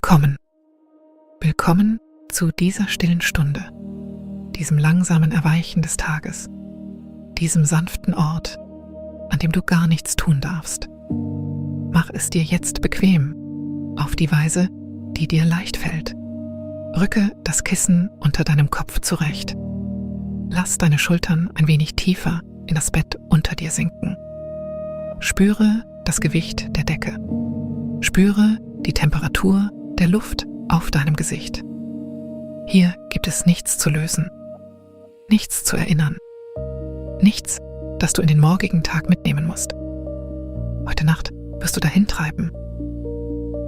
Willkommen. Willkommen zu dieser stillen Stunde, diesem langsamen Erweichen des Tages, diesem sanften Ort, an dem du gar nichts tun darfst. Mach es dir jetzt bequem, auf die Weise, die dir leicht fällt. Rücke das Kissen unter deinem Kopf zurecht. Lass deine Schultern ein wenig tiefer in das Bett unter dir sinken. Spüre das Gewicht der Decke. Spüre die Temperatur der Luft auf deinem Gesicht. Hier gibt es nichts zu lösen, nichts zu erinnern, nichts, das du in den morgigen Tag mitnehmen musst. Heute Nacht wirst du dahin treiben.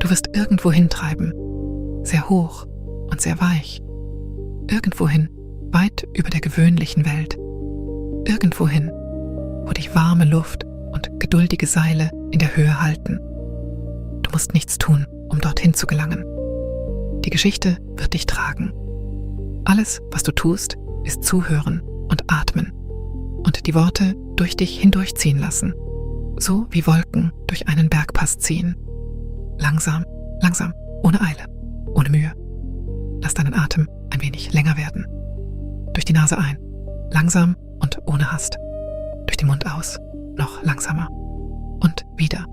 Du wirst irgendwo hintreiben, sehr hoch und sehr weich, irgendwohin weit über der gewöhnlichen Welt, irgendwohin, wo dich warme Luft und geduldige Seile in der Höhe halten. Du musst nichts tun, um dorthin zu gelangen. Die Geschichte wird dich tragen. Alles, was du tust, ist zuhören und atmen und die Worte durch dich hindurchziehen lassen, so wie Wolken durch einen Bergpass ziehen. Langsam, langsam, ohne Eile, ohne Mühe. Lass deinen Atem ein wenig länger werden. Durch die Nase ein, langsam und ohne Hast. Durch den Mund aus, noch langsamer. Und wieder.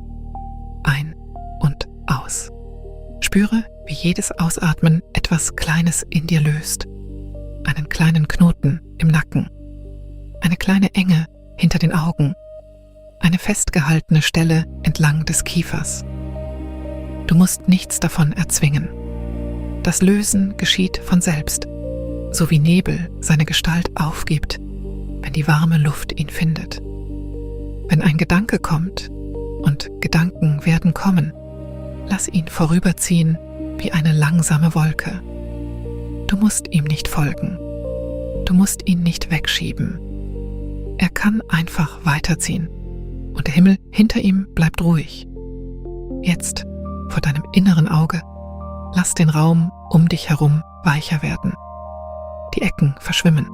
Ein und aus. Spüre, wie jedes Ausatmen etwas Kleines in dir löst. Einen kleinen Knoten im Nacken. Eine kleine Enge hinter den Augen. Eine festgehaltene Stelle entlang des Kiefers. Du musst nichts davon erzwingen. Das Lösen geschieht von selbst, so wie Nebel seine Gestalt aufgibt, wenn die warme Luft ihn findet. Wenn ein Gedanke kommt, und Gedanken werden kommen, lass ihn vorüberziehen wie eine langsame Wolke. Du musst ihm nicht folgen. Du musst ihn nicht wegschieben. Er kann einfach weiterziehen und der Himmel hinter ihm bleibt ruhig. Jetzt, vor deinem inneren Auge, lass den Raum um dich herum weicher werden. Die Ecken verschwimmen.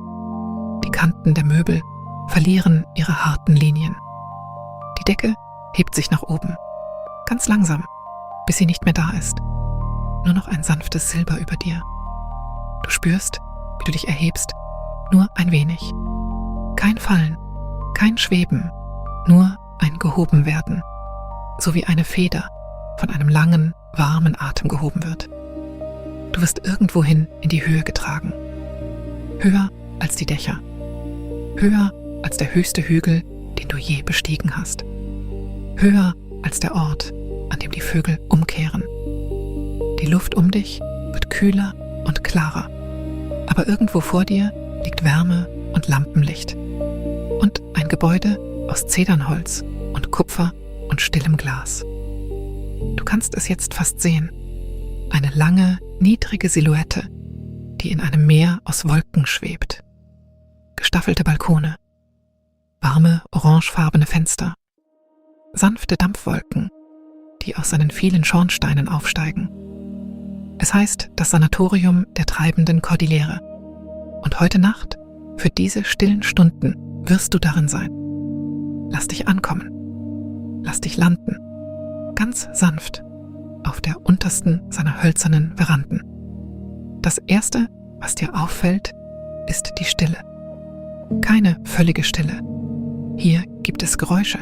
Die Kanten der Möbel verlieren ihre harten Linien. Die Decke hebt sich nach oben, ganz langsam, bis sie nicht mehr da ist. Nur noch ein sanftes Silber über dir. Du spürst, wie du dich erhebst, nur ein wenig. Kein Fallen, kein Schweben, nur ein Gehobenwerden, so wie eine Feder von einem langen, warmen Atem gehoben wird. Du wirst irgendwohin in die Höhe getragen. Höher als die Dächer. Höher als der höchste Hügel, den du je bestiegen hast. Höher als der Ort, an dem die Vögel umkehren. Die Luft um dich wird kühler und klarer, aber irgendwo vor dir liegt Wärme und Lampenlicht und ein Gebäude aus Zedernholz und Kupfer und stillem Glas. Du kannst es jetzt fast sehen. Eine lange, niedrige Silhouette, die in einem Meer aus Wolken schwebt. Gestaffelte Balkone, warme, orangefarbene Fenster, sanfte Dampfwolken, die aus seinen vielen Schornsteinen aufsteigen. Es heißt das Sanatorium der treibenden Kordillere. Und heute Nacht, für diese stillen Stunden, wirst du darin sein. Lass dich ankommen. Lass dich landen. Ganz sanft auf der untersten seiner hölzernen Veranden. Das Erste, was dir auffällt, ist die Stille. Keine völlige Stille. Hier gibt es Geräusche,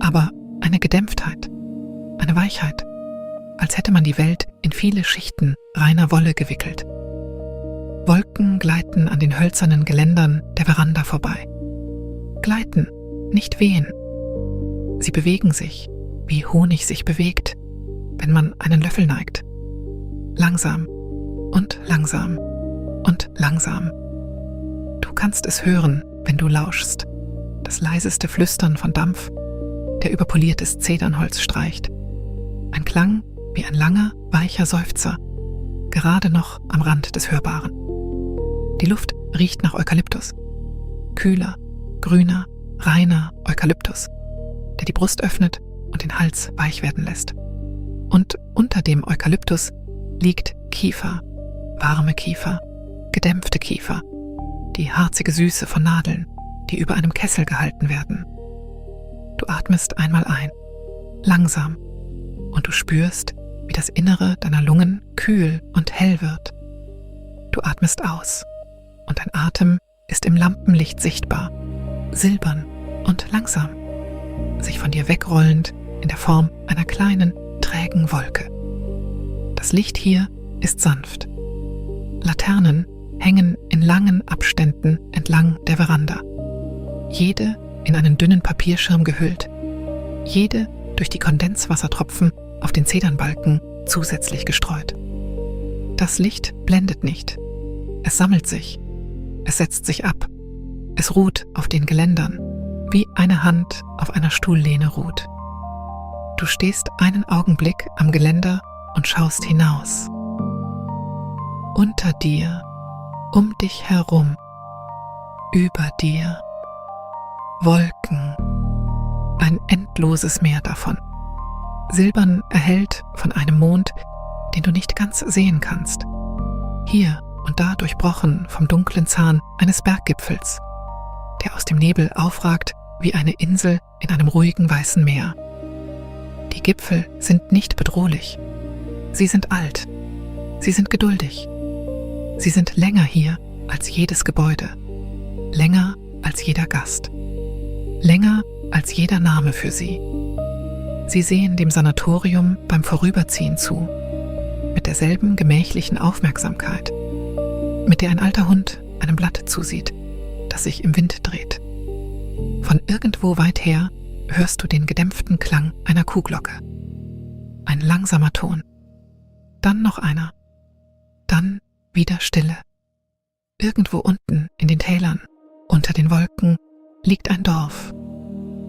aber eine Gedämpftheit, eine Weichheit, als hätte man die Welt in viele Schichten reiner Wolle gewickelt. Wolken gleiten an den hölzernen Geländern der Veranda vorbei. Gleiten, nicht wehen. Sie bewegen sich, wie Honig sich bewegt, wenn man einen Löffel neigt. Langsam und langsam und langsam. Du kannst es hören, wenn du lauschst. Das leiseste Flüstern von Dampf, der über poliertes Zedernholz streicht. Ein Klang wie ein langer, weicher Seufzer, gerade noch am Rand des Hörbaren. Die Luft riecht nach Eukalyptus. Kühler, grüner, reiner Eukalyptus, der die Brust öffnet und den Hals weich werden lässt. Und unter dem Eukalyptus liegt Kiefer, warme Kiefer, gedämpfte Kiefer, die harzige Süße von Nadeln, die über einem Kessel gehalten werden. Du atmest einmal ein, langsam, und du spürst, wie das Innere deiner Lungen kühl und hell wird. Du atmest aus und dein Atem ist im Lampenlicht sichtbar, silbern und langsam, sich von dir wegrollend in der Form einer kleinen, trägen Wolke. Das Licht hier ist sanft. Laternen hängen in langen Abständen entlang der Veranda. Jede in einen dünnen Papierschirm gehüllt, jede durch die Kondenswassertropfen auf den Zedernbalken zusätzlich gestreut. Das Licht blendet nicht. Es sammelt sich. Es setzt sich ab. Es ruht auf den Geländern, wie eine Hand auf einer Stuhllehne ruht. Du stehst einen Augenblick am Geländer und schaust hinaus. Unter dir, um dich herum, über dir, Wolken, ein endloses Meer davon, silbern erhellt von einem Mond, den du nicht ganz sehen kannst, hier und da durchbrochen vom dunklen Zahn eines Berggipfels, der aus dem Nebel aufragt wie eine Insel in einem ruhigen weißen Meer. Die Gipfel sind nicht bedrohlich, sie sind alt, sie sind geduldig, sie sind länger hier als jedes Gebäude, länger als jeder Gast, länger als jeder Name für sie. Sie sehen dem Sanatorium beim Vorüberziehen zu, mit derselben gemächlichen Aufmerksamkeit, mit der ein alter Hund einem Blatt zusieht, das sich im Wind dreht. Von irgendwo weit her hörst du den gedämpften Klang einer Kuhglocke. Ein langsamer Ton, dann noch einer, dann wieder Stille. Irgendwo unten in den Tälern, unter den Wolken, liegt ein Dorf,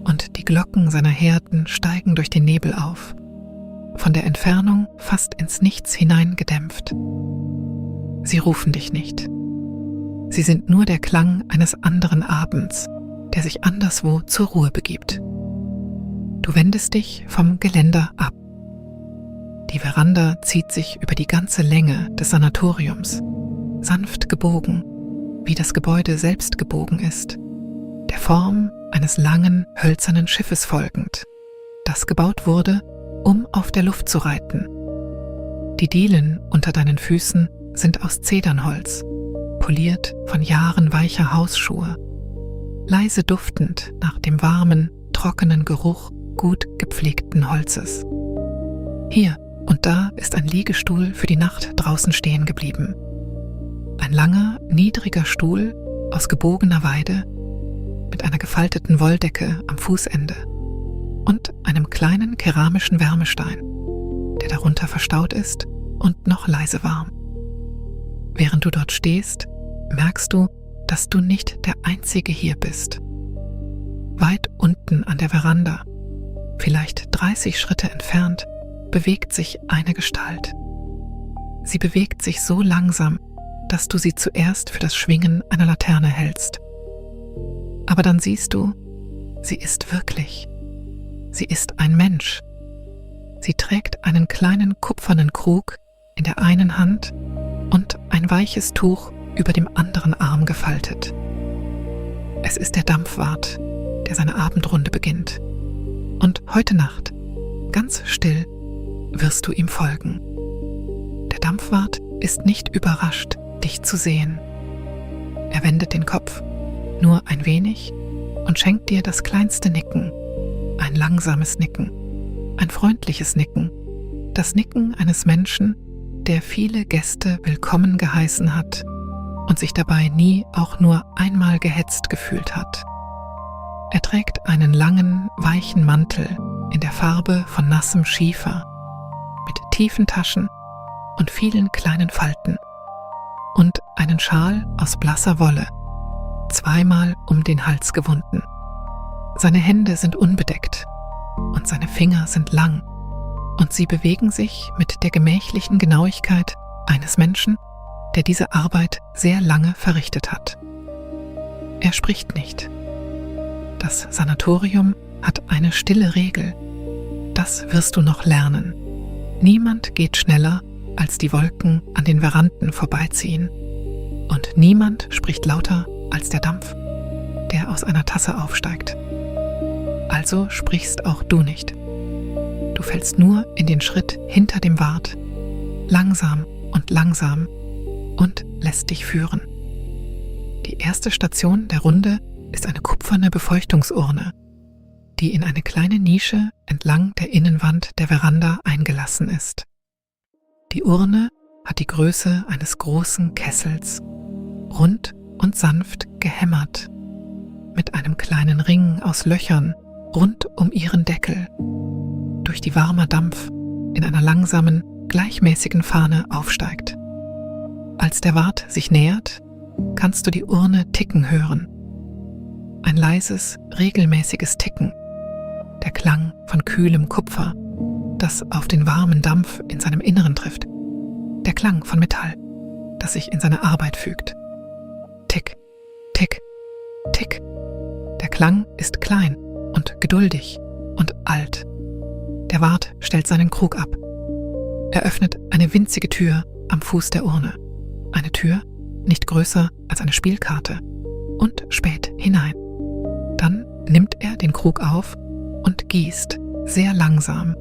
und die Glocken seiner Herden steigen durch den Nebel auf, von der Entfernung fast ins Nichts hinein gedämpft. Sie rufen dich nicht. Sie sind nur der Klang eines anderen Abends, der sich anderswo zur Ruhe begibt. Du wendest dich vom Geländer ab. Die Veranda zieht sich über die ganze Länge des Sanatoriums, sanft gebogen, wie das Gebäude selbst gebogen ist, der Form eines langen, hölzernen Schiffes folgend, das gebaut wurde, um auf der Luft zu reiten. Die Dielen unter deinen Füßen sind aus Zedernholz, poliert von Jahren weicher Hausschuhe, leise duftend nach dem warmen, trockenen Geruch gut gepflegten Holzes. Hier und da ist ein Liegestuhl für die Nacht draußen stehen geblieben. Ein langer, niedriger Stuhl aus gebogener Weide mit einer gefalteten Wolldecke am Fußende und einem kleinen keramischen Wärmestein, der darunter verstaut ist und noch leise warm. Während du dort stehst, merkst du, dass du nicht der Einzige hier bist. Weit unten an der Veranda, vielleicht 30 Schritte entfernt, bewegt sich eine Gestalt. Sie bewegt sich so langsam, dass du sie zuerst für das Schwingen einer Laterne hältst. Aber dann siehst du, sie ist wirklich. Sie ist ein Mensch. Sie trägt einen kleinen kupfernen Krug in der einen Hand und ein weiches Tuch über dem anderen Arm gefaltet. Es ist der Dampfwart, der seine Abendrunde beginnt. Und heute Nacht, ganz still, wirst du ihm folgen. Der Dampfwart ist nicht überrascht, dich zu sehen. Er wendet den Kopf, nur ein wenig, und schenkt dir das kleinste Nicken, ein langsames Nicken, ein freundliches Nicken, das Nicken eines Menschen, der viele Gäste willkommen geheißen hat und sich dabei nie auch nur einmal gehetzt gefühlt hat. Er trägt einen langen, weichen Mantel in der Farbe von nassem Schiefer, mit tiefen Taschen und vielen kleinen Falten und einen Schal aus blasser Wolle, zweimal um den Hals gewunden. Seine Hände sind unbedeckt und seine Finger sind lang und sie bewegen sich mit der gemächlichen Genauigkeit eines Menschen, der diese Arbeit sehr lange verrichtet hat. Er spricht nicht. Das Sanatorium hat eine stille Regel. Das wirst du noch lernen. Niemand geht schneller, als die Wolken an den Veranden vorbeiziehen. Und niemand spricht lauter als der Dampf, der aus einer Tasse aufsteigt. Also sprichst auch du nicht. Du fällst nur in den Schritt hinter dem Wart, langsam und lässt dich führen. Die erste Station der Runde ist eine kupferne Befeuchtungsurne, die in eine kleine Nische entlang der Innenwand der Veranda eingelassen ist. Die Urne hat die Größe eines großen Kessels, rund und sanft gehämmert, mit einem kleinen Ring aus Löchern rund um ihren Deckel, durch die warmer Dampf in einer langsamen, gleichmäßigen Fahne aufsteigt. Als der Wart sich nähert, kannst du die Urne ticken hören. Ein leises, regelmäßiges Ticken, der Klang von kühlem Kupfer, das auf den warmen Dampf in seinem Inneren trifft, der Klang von Metall, das sich in seine Arbeit fügt. Tick, tick, tick. Der Klang ist klein und geduldig und alt. Der Wart stellt seinen Krug ab. Er öffnet eine winzige Tür am Fuß der Urne. Eine Tür, nicht größer als eine Spielkarte, und späht hinein. Dann nimmt er den Krug auf und gießt sehr langsam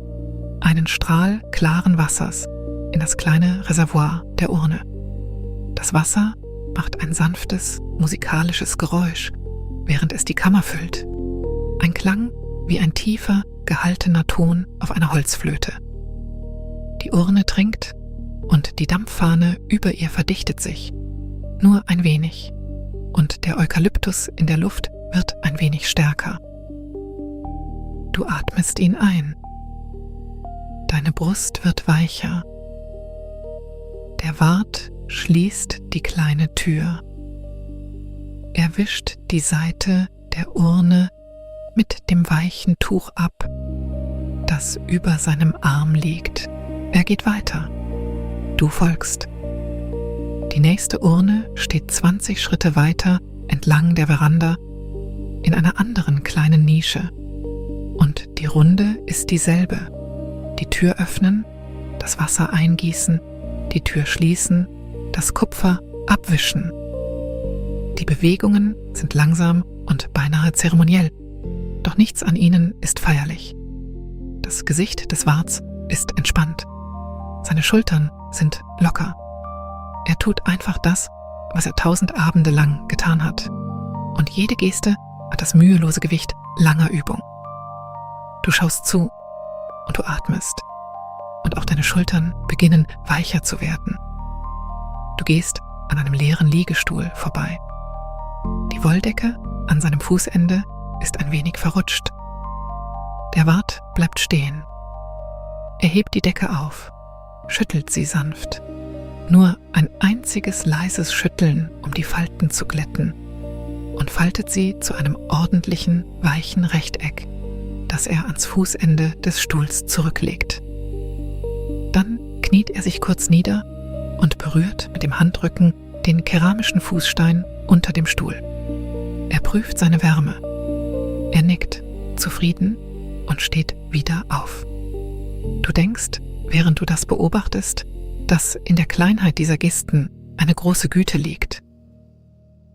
einen Strahl klaren Wassers in das kleine Reservoir der Urne. Das Wasser macht ein sanftes, musikalisches Geräusch, während es die Kammer füllt. Ein Klang wie ein tiefer, gehaltener Ton auf einer Holzflöte. Die Urne trinkt und die Dampffahne über ihr verdichtet sich, nur ein wenig, und der Eukalyptus in der Luft wird ein wenig stärker. Du atmest ihn ein. Deine Brust wird weicher. Der Wart schließt die kleine Tür. Er wischt die Seite der Urne mit dem weichen Tuch ab, das über seinem Arm liegt. Er geht weiter. Du folgst. Die nächste Urne steht 20 Schritte weiter entlang der Veranda in einer anderen kleinen Nische. Und die Runde ist dieselbe. Die Tür öffnen, das Wasser eingießen, die Tür schließen, das Kupfer abwischen. Die Bewegungen sind langsam und beinahe zeremoniell, doch nichts an ihnen ist feierlich. Das Gesicht des Warts ist entspannt. Seine Schultern sind locker. Er tut einfach das, was er 1000 Abende lang getan hat. Und jede Geste hat das mühelose Gewicht langer Übung. Du schaust zu und du atmest. Und auch deine Schultern beginnen weicher zu werden. Du gehst an einem leeren Liegestuhl vorbei. Die Wolldecke an seinem Fußende ist ein wenig verrutscht. Der Wart bleibt stehen. Er hebt die Decke auf, schüttelt sie sanft. Nur ein einziges leises Schütteln, um die Falten zu glätten, und faltet sie zu einem ordentlichen, weichen Rechteck, das er ans Fußende des Stuhls zurücklegt. Dann kniet er sich kurz nieder und berührt mit dem Handrücken den keramischen Fußstein unter dem Stuhl. Er prüft seine Wärme. Er nickt, zufrieden, und steht wieder auf. Du denkst, während du das beobachtest, dass in der Kleinheit dieser Gesten eine große Güte liegt.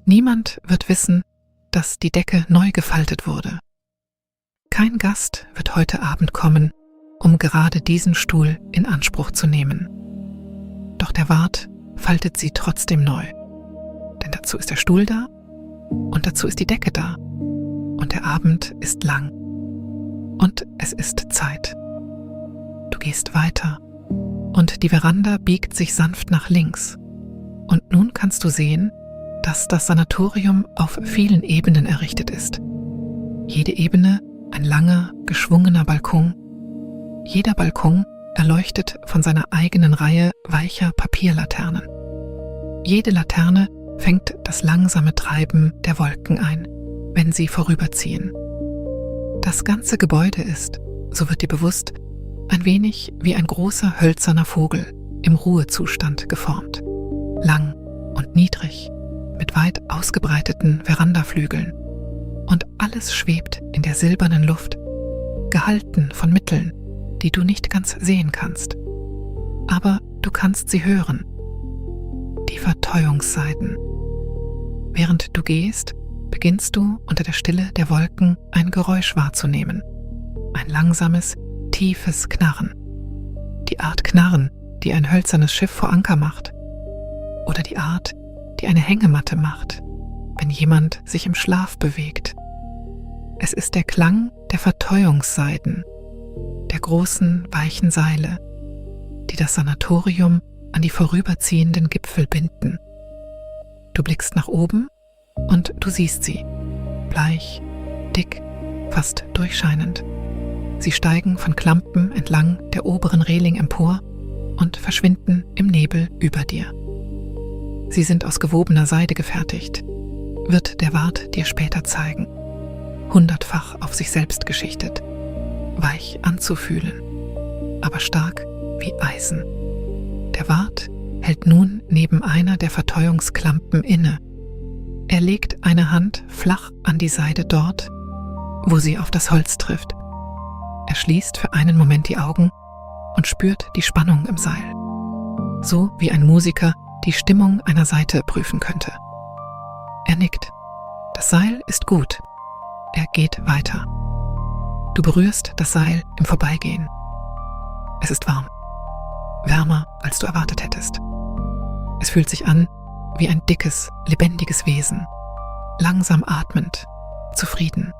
Niemand wird wissen, dass die Decke neu gefaltet wurde. Kein Gast wird heute Abend kommen, um gerade diesen Stuhl in Anspruch zu nehmen. Doch der Wart faltet sie trotzdem neu. Denn dazu ist der Stuhl da und dazu ist die Decke da. Und der Abend ist lang. Und es ist Zeit. Du gehst weiter und die Veranda biegt sich sanft nach links. Und nun kannst du sehen, dass das Sanatorium auf vielen Ebenen errichtet ist. Jede Ebene ein langer, geschwungener Balkon. Jeder Balkon erleuchtet von seiner eigenen Reihe weicher Papierlaternen. Jede Laterne fängt das langsame Treiben der Wolken ein, wenn sie vorüberziehen. Das ganze Gebäude ist, so wird dir bewusst, ein wenig wie ein großer hölzerner Vogel im Ruhezustand geformt. Lang und niedrig, mit weit ausgebreiteten Verandaflügeln. Und alles schwebt in der silbernen Luft, gehalten von Mitteln, die du nicht ganz sehen kannst. Aber du kannst sie hören. Die Verteuungssaiten. Während du gehst, beginnst du unter der Stille der Wolken ein Geräusch wahrzunehmen. Ein langsames, tiefes Knarren. Die Art Knarren, die ein hölzernes Schiff vor Anker macht, oder die Art, die eine Hängematte macht, wenn jemand sich im Schlaf bewegt. Es ist der Klang der Verteuungssaiten, der großen, weichen Seile, die das Sanatorium an die vorüberziehenden Gipfel binden. Du blickst nach oben und du siehst sie, bleich, dick, fast durchscheinend. Sie steigen von Klampen entlang der oberen Reling empor und verschwinden im Nebel über dir. Sie sind aus gewobener Seide gefertigt, wird der Wart dir später zeigen, 100-fach auf sich selbst geschichtet, weich anzufühlen, aber stark wie Eisen. Der Wart hält nun neben einer der Verteuungsklampen inne. Er legt eine Hand flach an die Seide dort, wo sie auf das Holz trifft. Er schließt für einen Moment die Augen und spürt die Spannung im Seil, so wie ein Musiker die Stimmung einer Saite prüfen könnte. Er nickt. Das Seil ist gut. Er geht weiter. Du berührst das Seil im Vorbeigehen. Es ist warm. Wärmer, als du erwartet hättest. Es fühlt sich an wie ein dickes, lebendiges Wesen, langsam atmend, zufrieden.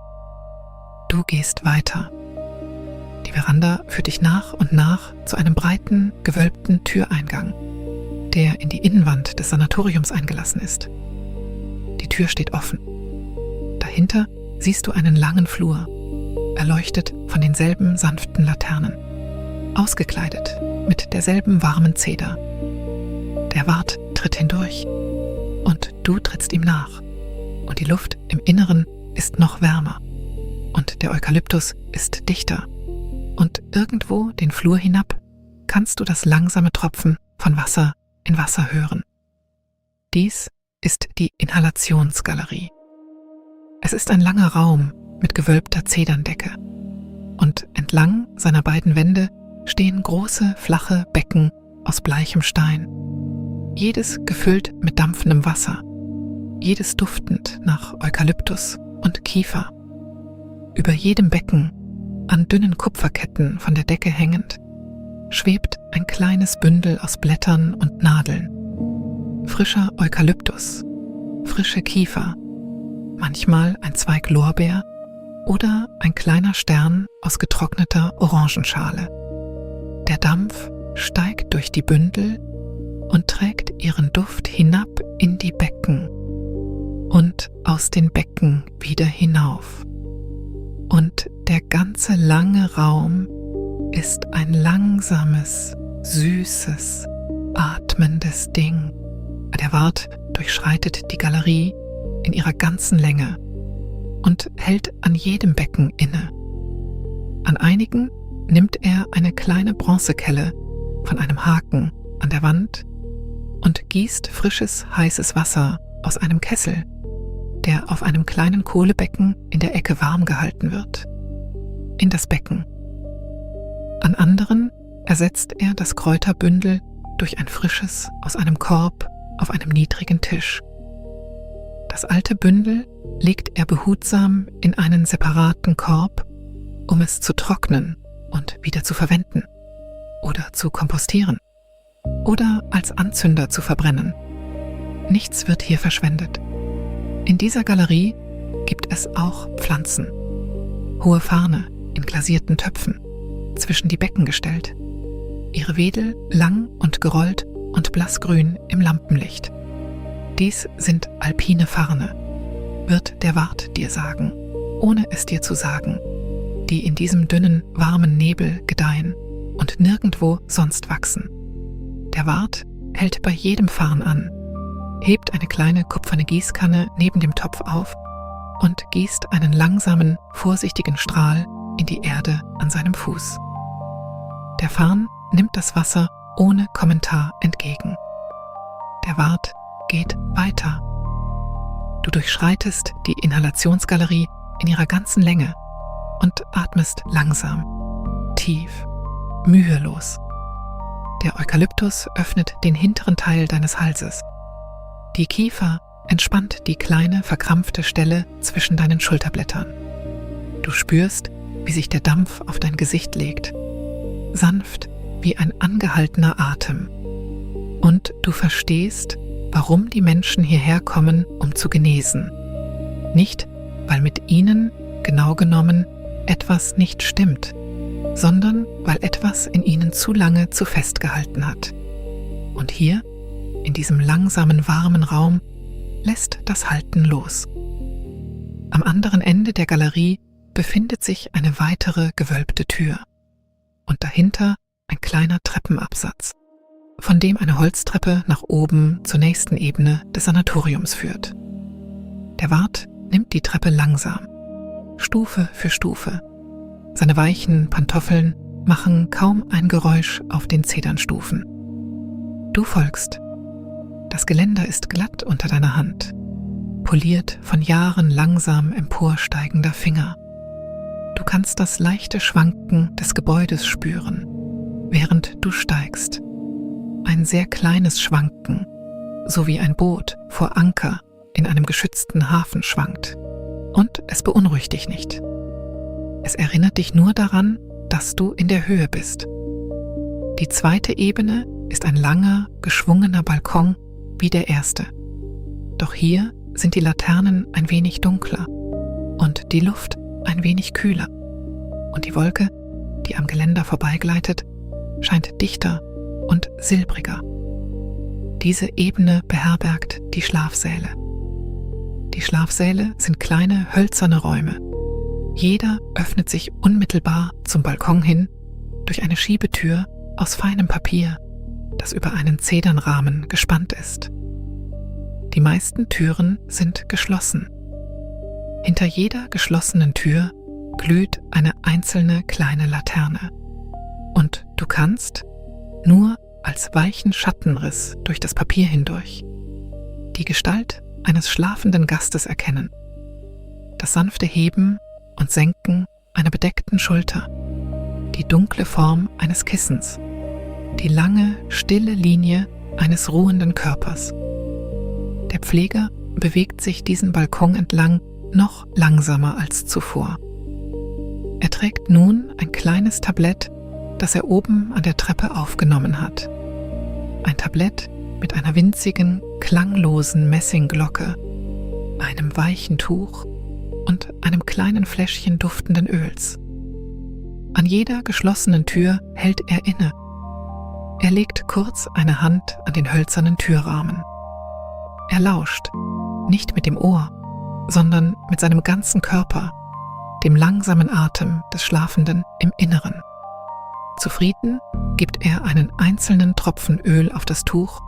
Du gehst weiter. Die Veranda führt dich nach und nach zu einem breiten, gewölbten Türeingang, der in die Innenwand des Sanatoriums eingelassen ist. Die Tür steht offen. Dahinter siehst du einen langen Flur, erleuchtet von denselben sanften Laternen, ausgekleidet mit derselben warmen Zeder. Der Wart tritt hindurch und du trittst ihm nach und die Luft im Inneren ist noch wärmer und der Eukalyptus ist dichter und irgendwo den Flur hinab kannst du das langsame Tropfen von Wasser in Wasser hören. Dies ist die Inhalationsgalerie. Es ist ein langer Raum mit gewölbter Zederndecke und entlang seiner beiden Wände stehen große, flache Becken aus bleichem Stein, jedes gefüllt mit dampfendem Wasser, jedes duftend nach Eukalyptus und Kiefer. Über jedem Becken, an dünnen Kupferketten von der Decke hängend, schwebt ein kleines Bündel aus Blättern und Nadeln. Frischer Eukalyptus, frische Kiefer, manchmal ein Zweig Lorbeer oder ein kleiner Stern aus getrockneter Orangenschale. Der Dampf steigt durch die Bündel und trägt ihren Duft hinab in die Becken und aus den Becken wieder hinauf. Und der ganze lange Raum ist ein langsames, süßes, atmendes Ding. Der Wart durchschreitet die Galerie in ihrer ganzen Länge und hält an jedem Becken inne. An einigen nimmt er eine kleine Bronzekelle von einem Haken an der Wand und gießt frisches, heißes Wasser aus einem Kessel, der auf einem kleinen Kohlebecken in der Ecke warm gehalten wird, in das Becken. An anderen ersetzt er das Kräuterbündel durch ein frisches aus einem Korb auf einem niedrigen Tisch. Das alte Bündel legt er behutsam in einen separaten Korb, um es zu trocknen und wieder zu verwenden oder zu kompostieren oder als Anzünder zu verbrennen. Nichts wird hier verschwendet. In dieser Galerie gibt es auch Pflanzen. Hohe Farne in glasierten Töpfen, zwischen die Becken gestellt. Ihre Wedel lang und gerollt und blassgrün im Lampenlicht. Dies sind alpine Farne, wird der Wart dir sagen, ohne es dir zu sagen, die in diesem dünnen, warmen Nebel gedeihen und nirgendwo sonst wachsen. Der Wart hält bei jedem Farn an, hebt eine kleine kupferne Gießkanne neben dem Topf auf und gießt einen langsamen, vorsichtigen Strahl in die Erde an seinem Fuß. Der Farn nimmt das Wasser ohne Kommentar entgegen. Der Wart geht weiter. Du durchschreitest die Inhalationsgalerie in ihrer ganzen Länge und atmest langsam, tief, mühelos. Der Eukalyptus öffnet den hinteren Teil deines Halses. Die Kiefer entspannt die kleine, verkrampfte Stelle zwischen deinen Schulterblättern. Du spürst, wie sich der Dampf auf dein Gesicht legt. Sanft, wie ein angehaltener Atem. Und du verstehst, warum die Menschen hierher kommen, um zu genesen. Nicht, weil mit ihnen, genau genommen, etwas nicht stimmt, sondern weil etwas in ihnen zu lange zu festgehalten hat. Und hier, in diesem langsamen, warmen Raum, lässt das Halten los. Am anderen Ende der Galerie befindet sich eine weitere gewölbte Tür und dahinter ein kleiner Treppenabsatz, von dem eine Holztreppe nach oben zur nächsten Ebene des Sanatoriums führt. Der Wart nimmt die Treppe langsam, Stufe für Stufe. Seine weichen Pantoffeln machen kaum ein Geräusch auf den Zedernstufen. Du folgst. Das Geländer ist glatt unter deiner Hand, poliert von Jahren langsam emporsteigender Finger. Du kannst das leichte Schwanken des Gebäudes spüren, während du steigst. Ein sehr kleines Schwanken, so wie ein Boot vor Anker in einem geschützten Hafen schwankt. Und es beunruhigt dich nicht. Es erinnert dich nur daran, dass du in der Höhe bist. Die zweite Ebene ist ein langer, geschwungener Balkon wie der erste. Doch hier sind die Laternen ein wenig dunkler und die Luft ein wenig kühler. Und die Wolke, die am Geländer vorbeigleitet, scheint dichter und silbriger. Diese Ebene beherbergt die Schlafsäle. Die Schlafsäle sind kleine hölzerne Räume. Jeder öffnet sich unmittelbar zum Balkon hin durch eine Schiebetür aus feinem Papier, das über einen Zedernrahmen gespannt ist. Die meisten Türen sind geschlossen. Hinter jeder geschlossenen Tür glüht eine einzelne kleine Laterne. Und du kannst, nur als weichen Schattenriss durch das Papier hindurch, die Gestalt eines schlafenden Gastes erkennen. Das sanfte Heben und Senken einer bedeckten Schulter, die dunkle Form eines Kissens, die lange, stille Linie eines ruhenden Körpers. Der Pfleger bewegt sich diesen Balkon entlang noch langsamer als zuvor. Er trägt nun ein kleines Tablett, das er oben an der Treppe aufgenommen hat. Ein Tablett mit einer winzigen, klanglosen Messingglocke, einem weichen Tuch und einem kleinen Fläschchen duftenden Öls. An jeder geschlossenen Tür hält er inne. Er legt kurz eine Hand an den hölzernen Türrahmen. Er lauscht, nicht mit dem Ohr, sondern mit seinem ganzen Körper, dem langsamen Atem des Schlafenden im Inneren. Zufrieden gibt er einen einzelnen Tropfen Öl auf das Tuch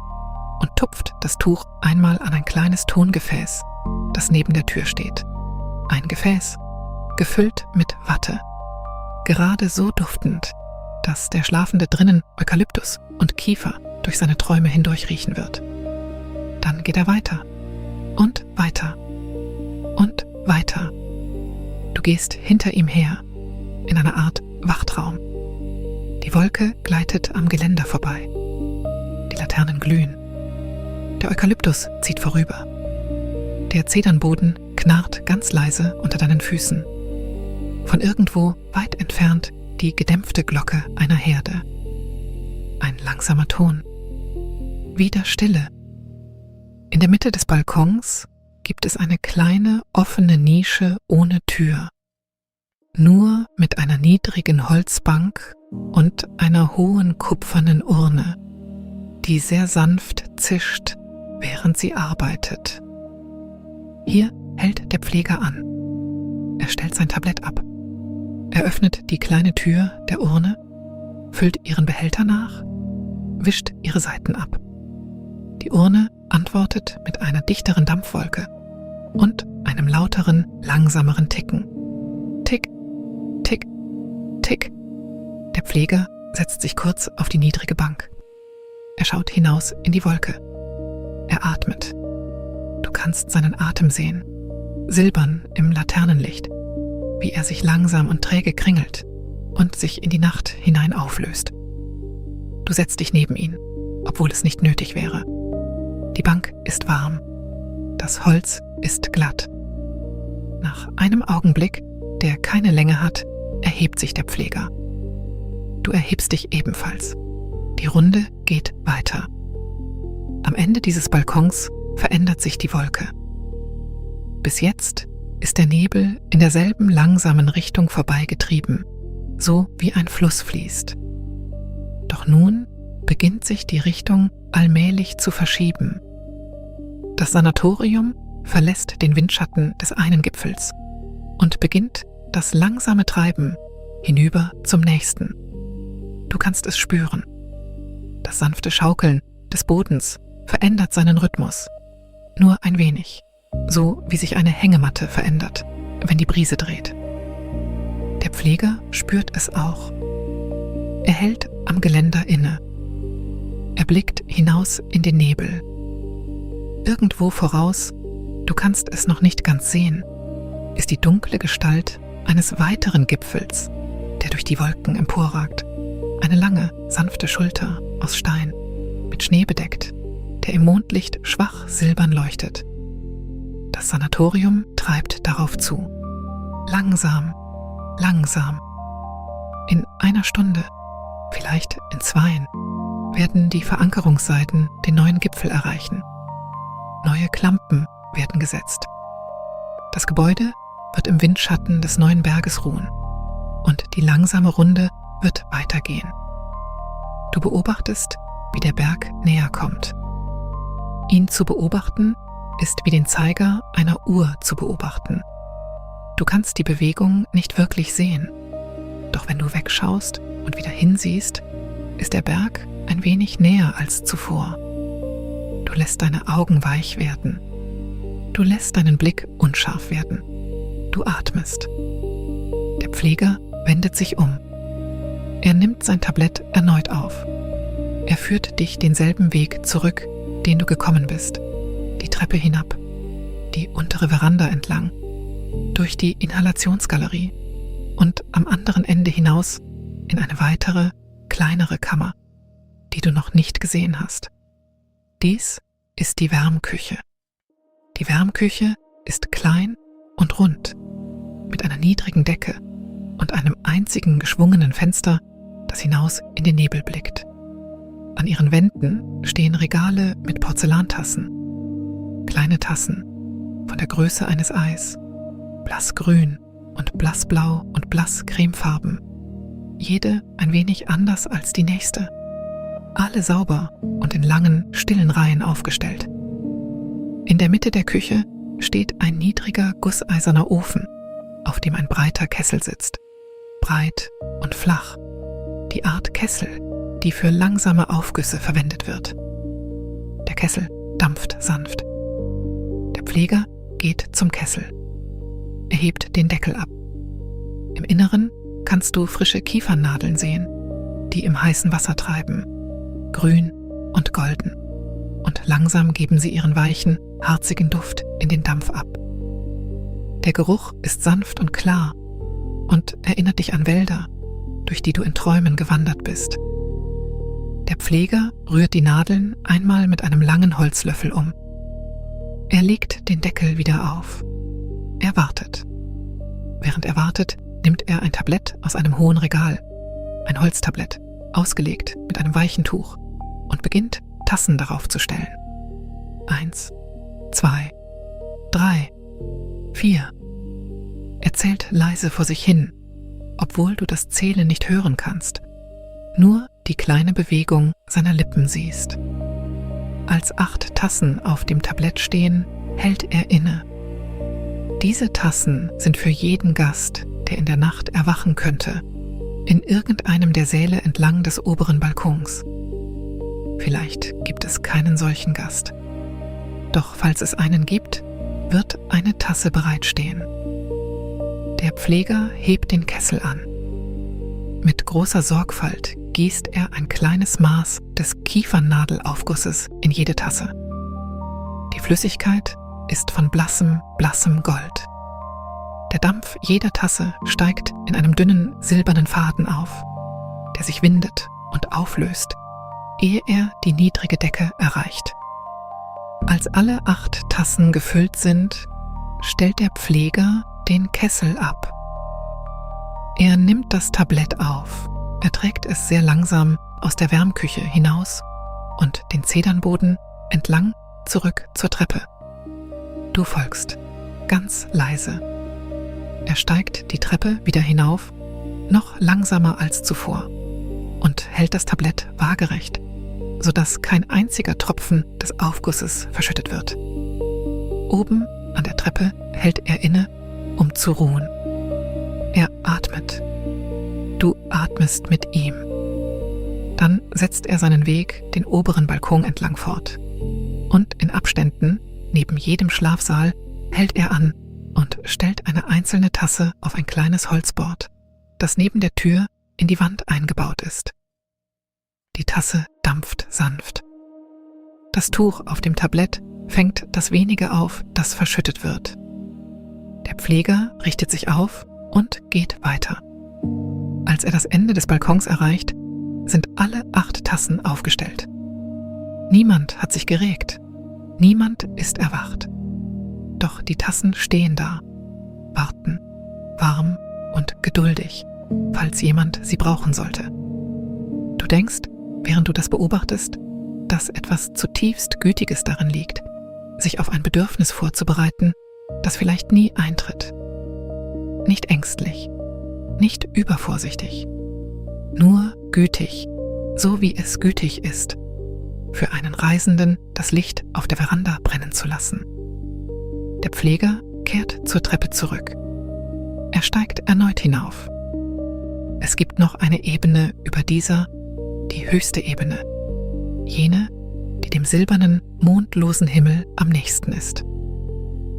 und tupft das Tuch einmal an ein kleines Tongefäß, das neben der Tür steht. Ein Gefäß, gefüllt mit Watte, gerade so duftend, dass der Schlafende drinnen Eukalyptus und Kiefer durch seine Träume hindurch riechen wird. Dann geht er weiter und weiter und weiter. Du gehst hinter ihm her, in einer Art Wachtraum. Die Wolke gleitet am Geländer vorbei. Die Laternen glühen. Der Eukalyptus zieht vorüber. Der Zedernboden knarrt ganz leise unter deinen Füßen. Von irgendwo weit entfernt die gedämpfte Glocke einer Herde. Ein langsamer Ton. Wieder Stille. In der Mitte des Balkons gibt es eine kleine offene Nische ohne Tür. Nur mit einer niedrigen Holzbank und einer hohen kupfernen Urne, die sehr sanft zischt, während sie arbeitet. Hier hält der Pfleger an. Er stellt sein Tablett ab. Er öffnet die kleine Tür der Urne, füllt ihren Behälter nach, wischt ihre Seiten ab. Die Urne antwortet mit einer dichteren Dampfwolke und einem lauteren, langsameren Ticken. Tick, tick, tick. Der Pfleger setzt sich kurz auf die niedrige Bank. Er schaut hinaus in die Wolke. Er atmet. Du kannst seinen Atem sehen, silbern im Laternenlicht, wie er sich langsam und träge kringelt und sich in die Nacht hinein auflöst. Du setzt dich neben ihn, obwohl es nicht nötig wäre. Die Bank ist warm. Das Holz ist glatt. Nach einem Augenblick, der keine Länge hat, erhebt sich der Pfleger. Du erhebst dich ebenfalls. Die Runde geht weiter. Am Ende dieses Balkons verändert sich die Wolke. Bis jetzt ist der Nebel in derselben langsamen Richtung vorbeigetrieben, so wie ein Fluss fließt. Doch nun beginnt sich die Richtung allmählich zu verschieben. Das Sanatorium verlässt den Windschatten des einen Gipfels und beginnt das langsame Treiben hinüber zum nächsten. Du kannst es spüren. Das sanfte Schaukeln des Bodens verändert seinen Rhythmus. Nur ein wenig, so wie sich eine Hängematte verändert, wenn die Brise dreht. Der Pfleger spürt es auch. Er hält am Geländer inne. Er blickt hinaus in den Nebel. Irgendwo voraus, du kannst es noch nicht ganz sehen, ist die dunkle Gestalt eines weiteren Gipfels, der durch die Wolken emporragt. Eine lange, sanfte Schulter aus Stein, mit Schnee bedeckt, der im Mondlicht schwach silbern leuchtet. Das Sanatorium treibt darauf zu. Langsam, langsam. In einer Stunde, vielleicht in 2, werden die Verankerungsseiten den neuen Gipfel erreichen. Neue Klampen werden gesetzt. Das Gebäude wird im Windschatten des neuen Berges ruhen und die langsame Runde wird weitergehen. Du beobachtest, wie der Berg näher kommt. Ihn zu beobachten ist wie den Zeiger einer Uhr zu beobachten. Du kannst die Bewegung nicht wirklich sehen, doch wenn du wegschaust und wieder hinsiehst, ist der Berg ein wenig näher als zuvor. Du lässt deine Augen weich werden. Du lässt deinen Blick unscharf werden. Du atmest. Der Pfleger wendet sich um. Er nimmt sein Tablett erneut auf. Er führt dich denselben Weg zurück, den du gekommen bist. Die Treppe hinab, die untere Veranda entlang, durch die Inhalationsgalerie und am anderen Ende hinaus in eine weitere, kleinere Kammer, die du noch nicht gesehen hast. Dies ist die Wärmküche. Die Wärmküche ist klein und rund, mit einer niedrigen Decke und einem einzigen geschwungenen Fenster, das hinaus in den Nebel blickt. An ihren Wänden stehen Regale mit Porzellantassen. Kleine Tassen, von der Größe eines Eis, blassgrün und blassblau und blasscremefarben. Jede ein wenig anders als die nächste. Alle sauber und in langen, stillen Reihen aufgestellt. In der Mitte der Küche steht ein niedriger, gusseiserner Ofen, auf dem ein breiter Kessel sitzt. Breit und flach. Die Art Kessel, die für langsame Aufgüsse verwendet wird. Der Kessel dampft sanft. Der Pfleger geht zum Kessel. Er hebt den Deckel ab. Im Inneren kannst du frische Kiefernadeln sehen, die im heißen Wasser treiben, grün und golden. Und langsam geben sie ihren weichen, harzigen Duft in den Dampf ab. Der Geruch ist sanft und klar und erinnert dich an Wälder, durch die du in Träumen gewandert bist. Der Pfleger rührt die Nadeln einmal mit einem langen Holzlöffel um. Er legt den Deckel wieder auf. Er wartet. Während er wartet, nimmt er ein Tablett aus einem hohen Regal, ein Holztablett, ausgelegt mit einem weichen Tuch, und beginnt, Tassen darauf zu stellen. 1, 2, 3, 4. Er zählt leise vor sich hin, obwohl du das Zählen nicht hören kannst, nur die kleine Bewegung seiner Lippen siehst. Als 8 Tassen auf dem Tablett stehen, hält er inne. Diese Tassen sind für jeden Gast, der in der Nacht erwachen könnte, in irgendeinem der Säle entlang des oberen Balkons. Vielleicht gibt es keinen solchen Gast. Doch falls es einen gibt, wird eine Tasse bereitstehen. Der Pfleger hebt den Kessel an. Mit großer Sorgfalt gießt er ein kleines Maß des Kiefernadelaufgusses in jede Tasse. Die Flüssigkeit ist von blassem Gold. Der Dampf jeder Tasse steigt in einem dünnen, silbernen Faden auf, der sich windet und auflöst, ehe er die niedrige Decke erreicht. Als alle 8 Tassen gefüllt sind, stellt der Pfleger den Kessel ab. Er nimmt das Tablett auf, Er trägt es sehr langsam aus der Wärmküche hinaus und den Zedernboden entlang zurück zur Treppe. Du folgst, ganz leise. Er steigt die Treppe wieder hinauf, noch langsamer als zuvor, und hält das Tablett waagerecht, sodass kein einziger Tropfen des Aufgusses verschüttet wird. Oben an der Treppe hält er inne, um zu ruhen. Er atmet. Du atmest mit ihm. Dann setzt er seinen Weg den oberen Balkon entlang fort. Und in Abständen, neben jedem Schlafsaal, hält er an und stellt eine einzelne Tasse auf ein kleines Holzbord, das neben der Tür in die Wand eingebaut ist. Die Tasse dampft sanft. Das Tuch auf dem Tablett fängt das wenige auf, das verschüttet wird. Der Pfleger richtet sich auf und geht weiter. Als er das Ende des Balkons erreicht, sind alle 8 Tassen aufgestellt. Niemand hat sich geregt. Niemand ist erwacht. Doch die Tassen stehen da, warten, warm und geduldig, falls jemand sie brauchen sollte. Du denkst, während du das beobachtest, dass etwas zutiefst Gütiges darin liegt, sich auf ein Bedürfnis vorzubereiten, das vielleicht nie eintritt. Nicht ängstlich, nicht übervorsichtig, nur gütig, so wie es gütig ist, für einen Reisenden das Licht auf der Veranda brennen zu lassen. Der Pfleger kehrt zur Treppe zurück. Er steigt erneut hinauf. Es gibt noch eine Ebene über dieser, die höchste Ebene, jene, die dem silbernen, mondlosen Himmel am nächsten ist.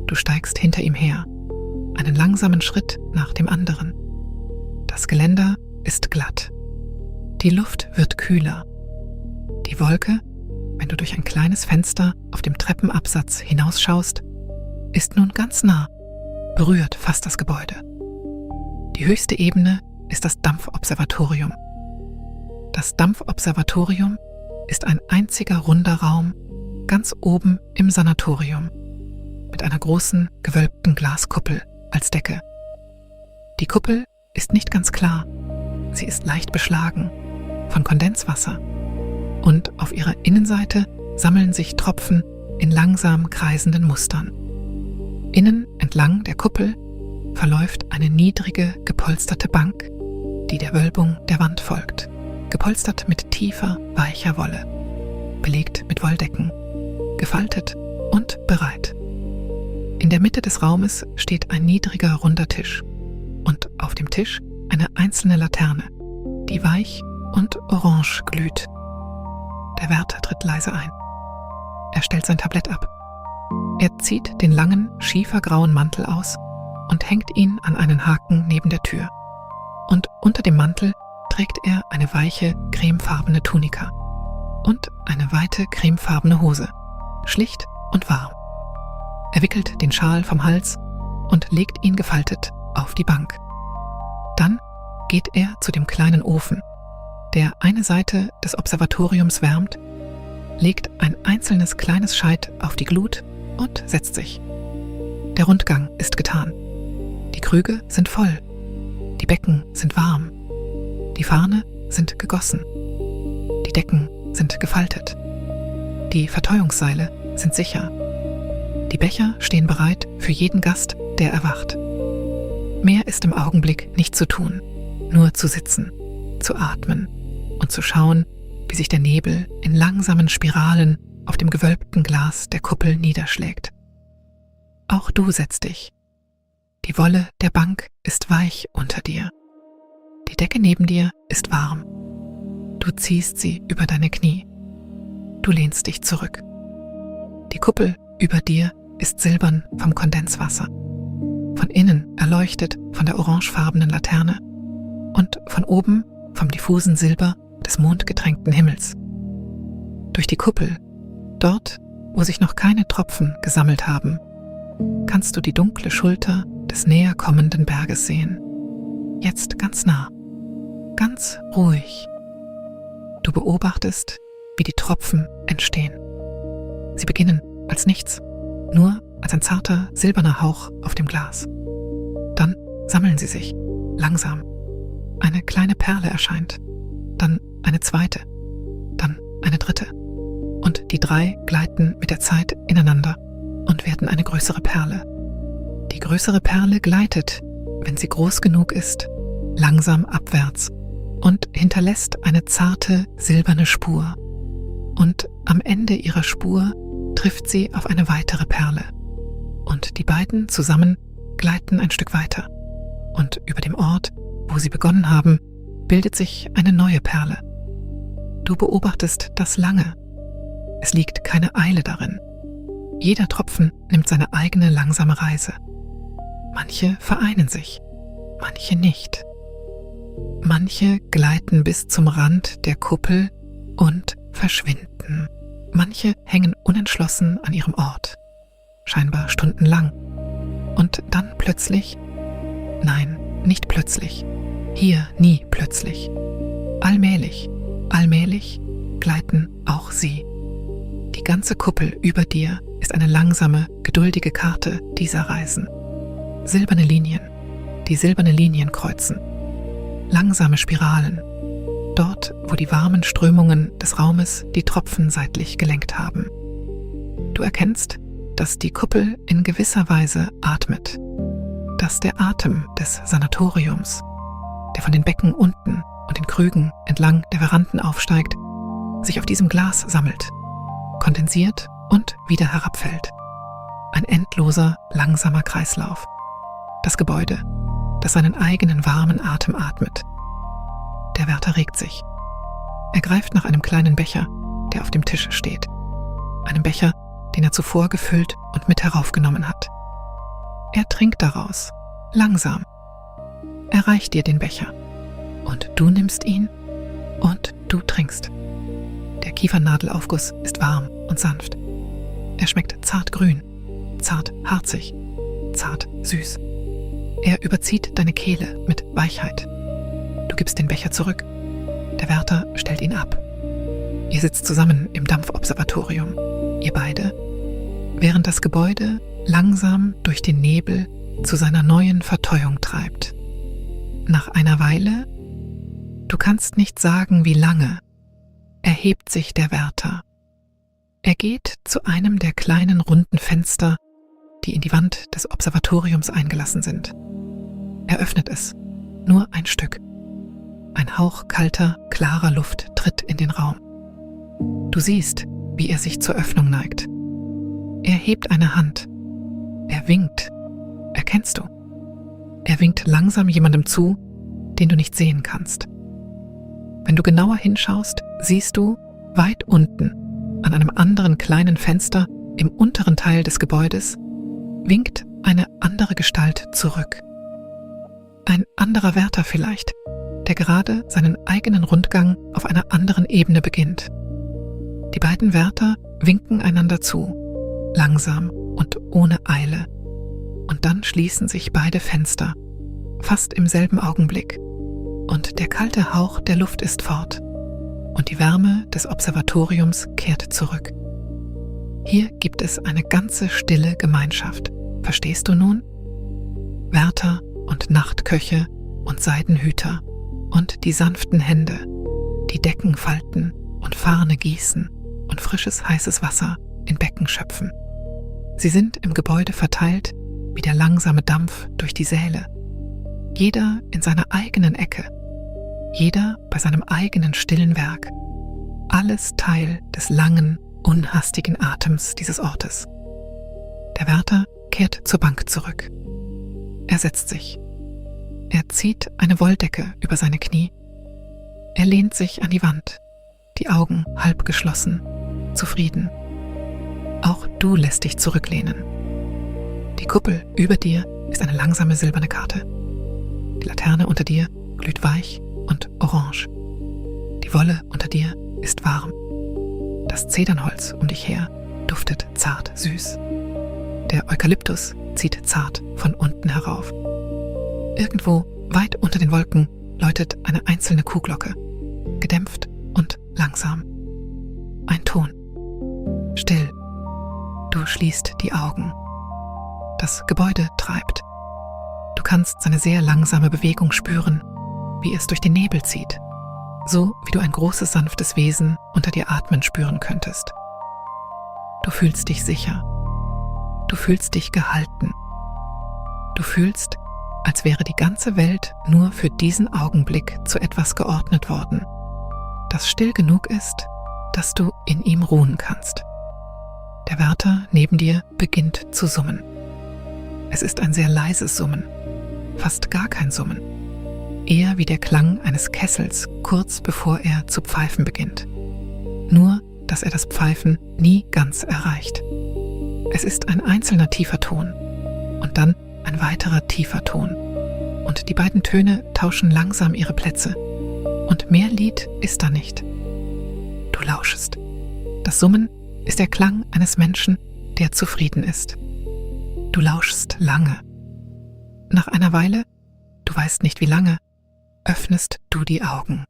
Du steigst hinter ihm her, einen langsamen Schritt nach dem anderen. Das Geländer ist glatt. Die Luft wird kühler. Die Wolke, wenn du durch ein kleines Fenster auf dem Treppenabsatz hinausschaust, ist nun ganz nah, berührt fast das Gebäude. Die höchste Ebene ist das Dampfobservatorium. Das Dampfobservatorium ist ein einziger runder Raum, ganz oben im Sanatorium, mit einer großen, gewölbten Glaskuppel als Decke. Die Kuppel ist nicht ganz klar, sie ist leicht beschlagen von Kondenswasser und auf ihrer Innenseite sammeln sich Tropfen in langsam kreisenden Mustern. Innen entlang der Kuppel verläuft eine niedrige, gepolsterte Bank, die der Wölbung der Wand folgt, gepolstert mit tiefer, weicher Wolle, belegt mit Wolldecken, gefaltet und bereit. In der Mitte des Raumes steht ein niedriger, runder Tisch und auf dem Tisch eine einzelne Laterne, die weich und orange glüht. Der Wärter tritt leise ein. Er stellt sein Tablett ab. Er zieht den langen, schiefergrauen Mantel aus und hängt ihn an einen Haken neben der Tür. Und unter dem Mantel trägt er eine weiche, cremefarbene Tunika und eine weite, cremefarbene Hose, schlicht und warm. Er wickelt den Schal vom Hals und legt ihn gefaltet auf die Bank. Dann geht er zu dem kleinen Ofen, der eine Seite des Observatoriums wärmt, legt ein einzelnes kleines Scheit auf die Glut und setzt sich. Der Rundgang ist getan. Die Krüge sind voll. Die Becken sind warm. Die Farne sind gegossen. Die Decken sind gefaltet. Die Verteuungsseile sind sicher. Die Becher stehen bereit für jeden Gast, der erwacht. Mehr ist im Augenblick nicht zu tun, nur zu sitzen, zu atmen und zu schauen, wie sich der Nebel in langsamen Spiralen auf dem gewölbten Glas der Kuppel niederschlägt. Auch du setzt dich. Die Wolle der Bank ist weich unter dir. Die Decke neben dir ist warm. Du ziehst sie über deine Knie. Du lehnst dich zurück. Die Kuppel über dir ist silbern vom Kondenswasser, von innen erleuchtet von der orangefarbenen Laterne und von oben vom diffusen Silber des mondgetränkten Himmels. Durch die Kuppel, dort, wo sich noch keine Tropfen gesammelt haben, kannst du die dunkle Schulter des näher kommenden Berges sehen. Jetzt ganz nah, ganz ruhig. Du beobachtest, wie die Tropfen entstehen. Sie beginnen als nichts, nur als ein zarter, silberner Hauch auf dem Glas. Dann sammeln sie sich, langsam. Eine kleine Perle erscheint. dann eine zweite, dann eine dritte. Und die 3 gleiten mit der Zeit ineinander und werden eine größere Perle. Die größere Perle gleitet, wenn sie groß genug ist, langsam abwärts und hinterlässt eine zarte, silberne Spur. Und am Ende ihrer Spur trifft sie auf eine weitere Perle. Und die beiden zusammen gleiten ein Stück weiter. Und über dem Ort, wo sie begonnen haben, bildet sich eine neue Perle. Du beobachtest das lange. Es liegt keine Eile darin. Jeder Tropfen nimmt seine eigene langsame Reise. Manche vereinen sich, manche nicht. Manche gleiten bis zum Rand der Kuppel und verschwinden. Manche hängen unentschlossen an ihrem Ort, scheinbar stundenlang. Und dann plötzlich, nein, nicht plötzlich, hier nie plötzlich, allmählich gleiten auch sie. Die ganze Kuppel über dir ist eine langsame, geduldige Karte dieser Reisen. Silberne Linien, die silberne Linien kreuzen. Langsame Spiralen, dort, wo die warmen Strömungen des Raumes die Tropfen seitlich gelenkt haben. Du erkennst, dass die Kuppel in gewisser Weise atmet, dass der Atem des Sanatoriums, der von den Becken unten und den Krügen entlang der Veranden aufsteigt, sich auf diesem Glas sammelt, kondensiert und wieder herabfällt. Ein endloser, langsamer Kreislauf. Das Gebäude, das seinen eigenen warmen Atem atmet. Der Wärter regt sich. Er greift nach einem kleinen Becher, der auf dem Tisch steht. Einem Becher, den er zuvor gefüllt und mit heraufgenommen hat. Er trinkt daraus, langsam. Er reicht dir den Becher. Und du nimmst ihn und du trinkst. Der Kiefernadelaufguss ist warm und sanft. Er schmeckt zart grün, zart harzig, zart süß. Er überzieht deine Kehle mit Weichheit. Du gibst den Becher zurück. Der Wärter stellt ihn ab. Ihr sitzt zusammen im Dampfobservatorium, ihr beide, während das Gebäude langsam durch den Nebel zu seiner neuen Verteuung treibt. Nach einer Weile, du kannst nicht sagen, wie lange, erhebt sich der Wärter. Er geht zu einem der kleinen runden Fenster, die in die Wand des Observatoriums eingelassen sind. Er öffnet es, nur ein Stück. Ein Hauch kalter, klarer Luft tritt in den Raum. Du siehst, wie er sich zur Öffnung neigt. Er hebt eine Hand. Er winkt. Erkennst du? Er winkt langsam jemandem zu, den du nicht sehen kannst. Wenn du genauer hinschaust, siehst du, weit unten, an einem anderen kleinen Fenster im unteren Teil des Gebäudes, winkt eine andere Gestalt zurück. Ein anderer Wärter vielleicht, der gerade seinen eigenen Rundgang auf einer anderen Ebene beginnt. Die beiden Wärter winken einander zu, langsam und ohne Eile. Und dann schließen sich beide Fenster, fast im selben Augenblick. Und der kalte Hauch der Luft ist fort. Und die Wärme des Observatoriums kehrt zurück. Hier gibt es eine ganze stille Gemeinschaft. Verstehst du nun? Wärter und Nachtköche und Seidenhüter und die sanften Hände, die Decken falten und Farne gießen und frisches, heißes Wasser in Becken schöpfen. Sie sind im Gebäude verteilt wie der langsame Dampf durch die Säle. Jeder in seiner eigenen Ecke, jeder bei seinem eigenen stillen Werk. Alles Teil des langen, unhastigen Atems dieses Ortes. Der Wärter kehrt zur Bank zurück. Er setzt sich. Er zieht eine Wolldecke über seine Knie. Er lehnt sich an die Wand, die Augen halb geschlossen, zufrieden. Auch du lässt dich zurücklehnen. Die Kuppel über dir ist eine langsame silberne Karte. Die Laterne unter dir glüht weich und orange. Die Wolle unter dir ist warm. Das Zedernholz um dich her duftet zart süß. Der Eukalyptus zieht zart von unten herauf. Irgendwo weit unter den Wolken läutet eine einzelne Kuhglocke, gedämpft und langsam. Ein Ton. Still. Du schließt die Augen. Das Gebäude treibt. Du kannst seine sehr langsame Bewegung spüren, wie es durch den Nebel zieht. so wie du ein großes, sanftes Wesen unter dir atmen spüren könntest. Du fühlst dich sicher. Du fühlst dich gehalten. Du fühlst, als wäre die ganze Welt nur für diesen Augenblick zu etwas geordnet worden, das still genug ist, dass du in ihm ruhen kannst. Der Wärter neben dir beginnt zu summen. Es ist ein sehr leises Summen, fast gar kein Summen, eher wie der Klang eines Kessels kurz bevor er zu pfeifen beginnt. Nur, dass er das Pfeifen nie ganz erreicht. Es ist ein einzelner tiefer Ton und dann ein weiterer tiefer Ton. Und die beiden Töne tauschen langsam ihre Plätze. Und mehr Lied ist da nicht. Du lauschest. Das Summen ist der Klang eines Menschen, der zufrieden ist. Du lauschst lange. Nach einer Weile, du weißt nicht wie lange, öffnest du die Augen.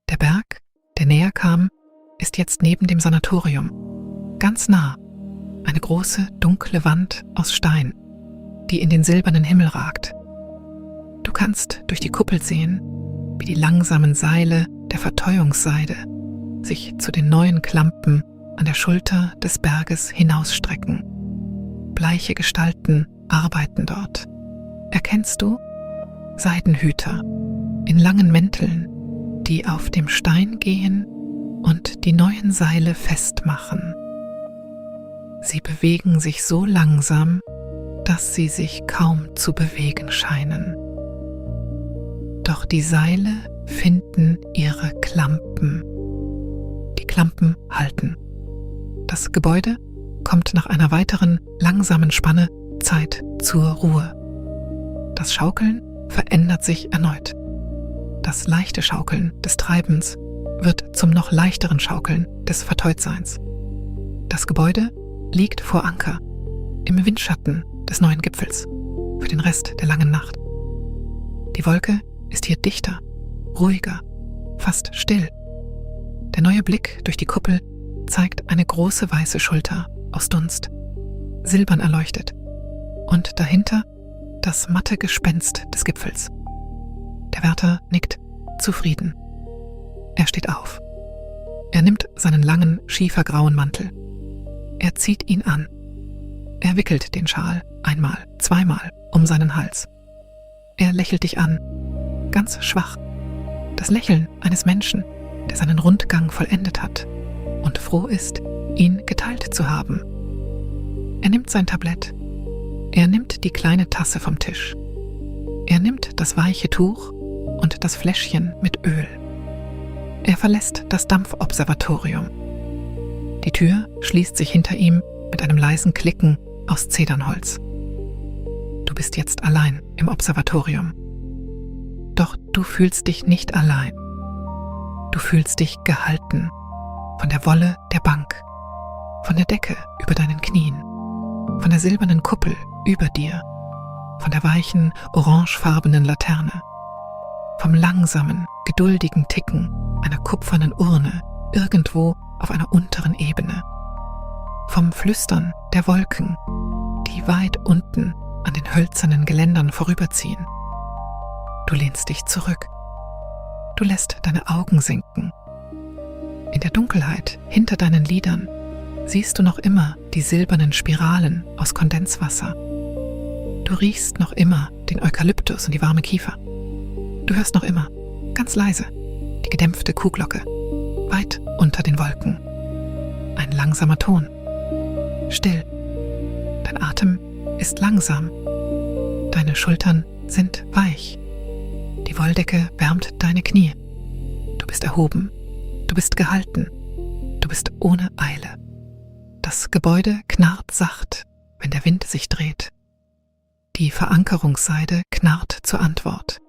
Der Berg, der näher kam, ist jetzt neben dem Sanatorium. Ganz nah. Eine große, dunkle Wand aus Stein, die in den silbernen Himmel ragt. Du kannst durch die Kuppel sehen, wie die langsamen Seile der Verteuungsseide sich zu den neuen Klampen an der Schulter des Berges hinausstrecken. Bleiche Gestalten arbeiten dort. Erkennst du? Seidenhüter in langen Mänteln, die auf dem Stein gehen und die neuen Seile festmachen. Sie bewegen sich so langsam, dass sie sich kaum zu bewegen scheinen. Doch die Seile finden ihre Klampen. Die Klampen halten. Das Gebäude kommt nach einer weiteren langsamen Spanne Zeit zur Ruhe. Das Schaukeln verändert sich erneut. Das leichte Schaukeln des Treibens wird zum noch leichteren Schaukeln des Verteutseins. Das Gebäude liegt vor Anker, im Windschatten des neuen Gipfels, für den Rest der langen Nacht. Die Wolke ist hier dichter, ruhiger, fast still. Der neue Blick durch die Kuppel zeigt eine große weiße Schulter aus Dunst, silbern erleuchtet, und dahinter das matte Gespenst des Gipfels. Der Wärter nickt, zufrieden. Er steht auf. Er nimmt seinen langen, schiefergrauen Mantel. Er zieht ihn an. Er wickelt den Schal einmal, zweimal um seinen Hals. Er lächelt dich an, ganz schwach. Das Lächeln eines Menschen, der seinen Rundgang vollendet hat und froh ist, ihn geteilt zu haben. Er nimmt sein Tablett. Er nimmt die kleine Tasse vom Tisch. Er nimmt das weiche Tuch und das Fläschchen mit Öl. Er verlässt das Dampfobservatorium. Die Tür schließt sich hinter ihm mit einem leisen Klicken aus Zedernholz. Du bist jetzt allein im Observatorium. Doch du fühlst dich nicht allein. Du fühlst dich gehalten von der Wolle der Bank, von der Decke über deinen Knien, von der silbernen Kuppel über dir, von der weichen, orangefarbenen Laterne, vom langsamen, geduldigen Ticken einer kupfernen Urne irgendwo auf einer unteren Ebene, vom Flüstern der Wolken, die weit unten an den hölzernen Geländern vorüberziehen. Du lehnst dich zurück. Du lässt deine Augen sinken. In der Dunkelheit hinter deinen Lidern siehst du noch immer die silbernen Spiralen aus Kondenswasser. Du riechst noch immer den Eukalyptus und die warme Kiefer. Du hörst noch immer, ganz leise, die gedämpfte Kuhglocke, weit unter den Wolken. Ein langsamer Ton. Still. Dein Atem ist langsam. Deine Schultern sind weich. Die Wolldecke wärmt deine Knie. Du bist erhoben. Du bist gehalten. Du bist ohne Eile. Das Gebäude knarrt sacht, wenn der Wind sich dreht. Die Verankerungsseide knarrt zur Antwort.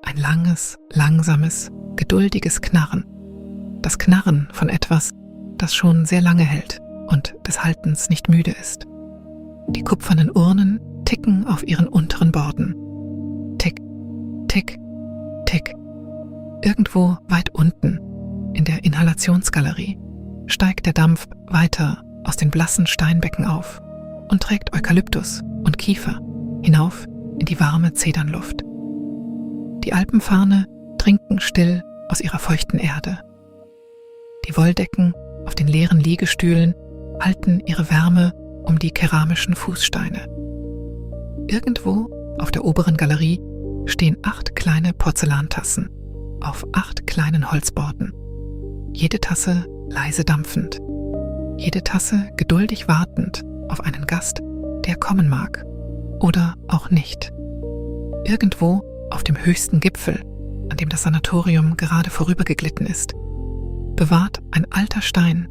Ein langes, langsames, geduldiges Knarren. Das Knarren von etwas, das schon sehr lange hält und des Haltens nicht müde ist. Die kupfernen Urnen ticken auf ihren unteren Borden. Tick, tick, tick. Irgendwo weit unten, in der Inhalationsgalerie, steigt der Dampf weiter aus den blassen Steinbecken auf und trägt Eukalyptus und Kiefer hinauf in die warme Zedernluft. Die Alpenfarne trinken still aus ihrer feuchten Erde. Die Wolldecken auf den leeren Liegestühlen halten ihre Wärme um die keramischen Fußsteine. Irgendwo auf der oberen Galerie stehen 8 kleine Porzellantassen auf 8 kleinen Holzborden. Jede Tasse leise dampfend. Jede Tasse geduldig wartend auf einen Gast, der kommen mag oder auch nicht. Irgendwo auf dem höchsten Gipfel, an dem das Sanatorium gerade vorübergeglitten ist, bewahrt ein alter Stein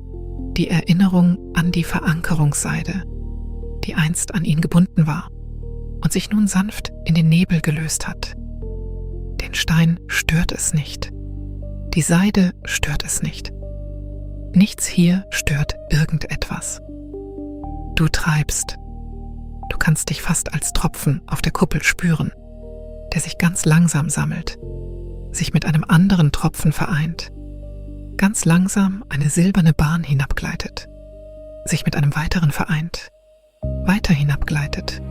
die Erinnerung an die Verankerungsseide, die einst an ihn gebunden war und sich nun sanft in den Nebel gelöst hat. Den Stein stört es nicht. Die Seide stört es nicht. Nichts hier stört irgendetwas. Du treibst. Du kannst dich fast als Tropfen auf der Kuppel spüren, der sich ganz langsam sammelt, sich mit einem anderen Tropfen vereint, ganz langsam eine silberne Bahn hinabgleitet, sich mit einem weiteren vereint, weiter hinabgleitet,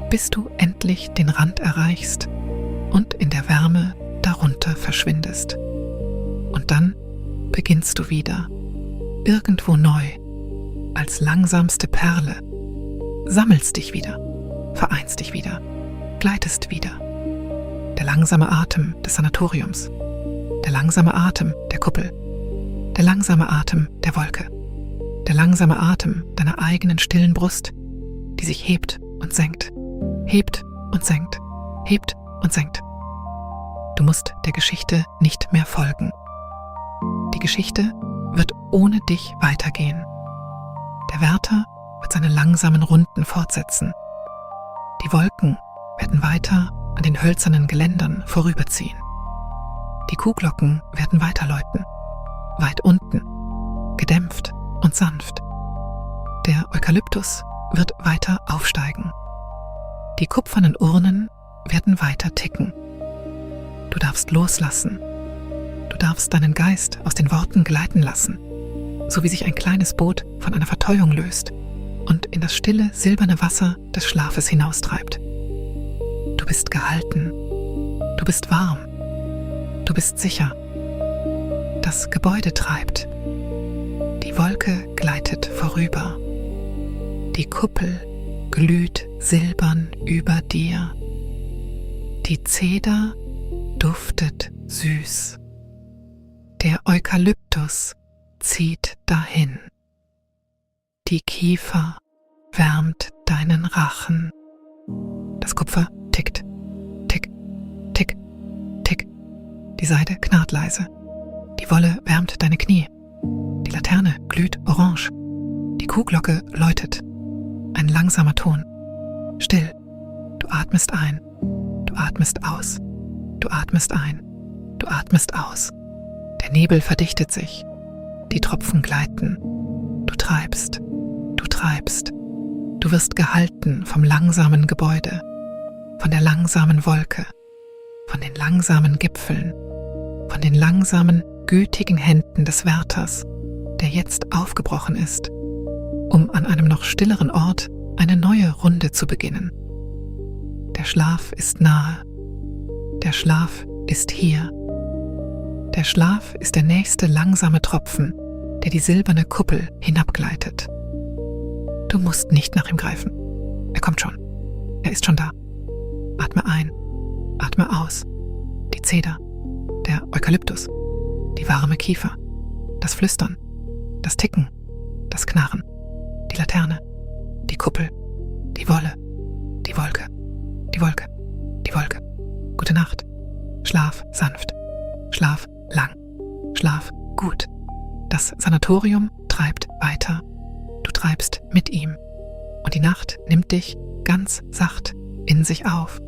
bis du endlich den Rand erreichst und in der Wärme darunter verschwindest. Und dann beginnst du wieder, irgendwo neu, als langsamste Perle, sammelst dich wieder, vereinst dich wieder, gleitest wieder. Der langsame Atem des Sanatoriums, der langsame Atem der Kuppel, der langsame Atem der Wolke, der langsame Atem deiner eigenen stillen Brust, die sich hebt und senkt, hebt und senkt, hebt und senkt. Du musst der Geschichte nicht mehr folgen. Die Geschichte wird ohne dich weitergehen. Der Wärter wird seine langsamen Runden fortsetzen. Die Wolken werden weiter an den hölzernen Geländern vorüberziehen. Die Kuhglocken werden weiterläuten, weit unten, gedämpft und sanft. Der Eukalyptus wird weiter aufsteigen. Die kupfernen Urnen werden weiter ticken. Du darfst loslassen. Du darfst deinen Geist aus den Worten gleiten lassen, so wie sich ein kleines Boot von einer Verteuung löst und in das stille, silberne Wasser des Schlafes hinaustreibt. Du bist gehalten. Du bist warm. Du bist sicher. Das Gebäude treibt. Die Wolke gleitet vorüber. Die Kuppel glüht silbern über dir. Die Zeder duftet süß. Der Eukalyptus zieht dahin. Die Kiefer wärmt deinen Rachen. Das Kupfer tickt. Tick, tick, tick. Die Seide knarrt leise. Die Wolle wärmt deine Knie. Die Laterne glüht orange. Die Kuhglocke läutet. Ein langsamer Ton. Still. Du atmest ein. Du atmest aus. Du atmest ein. Du atmest aus. Der Nebel verdichtet sich. Die Tropfen gleiten. Du treibst. Du treibst. Du wirst gehalten vom langsamen Gebäude, von der langsamen Wolke, von den langsamen Gipfeln, von den langsamen, gütigen Händen des Wärters, der jetzt aufgebrochen ist, um an einem noch stilleren Ort eine neue Runde zu beginnen. Der Schlaf ist nahe. Der Schlaf ist hier. Der Schlaf ist der nächste langsame Tropfen, der die silberne Kuppel hinabgleitet. Du musst nicht nach ihm greifen. Er kommt schon. Er ist schon da. Atme ein. Atme aus. Die Zeder. Der Eukalyptus. Die warme Kiefer. Das Flüstern. Das Ticken. Das Knarren. Die Laterne. Die Kuppel. Die Wolle. Die Wolke. Die Wolke. Die Wolke. Gute Nacht. Schlaf sanft. Schlaf lang. Schlaf gut. Das Sanatorium treibt weiter. Du treibst mit ihm. Und die Nacht nimmt dich ganz sacht in sich auf.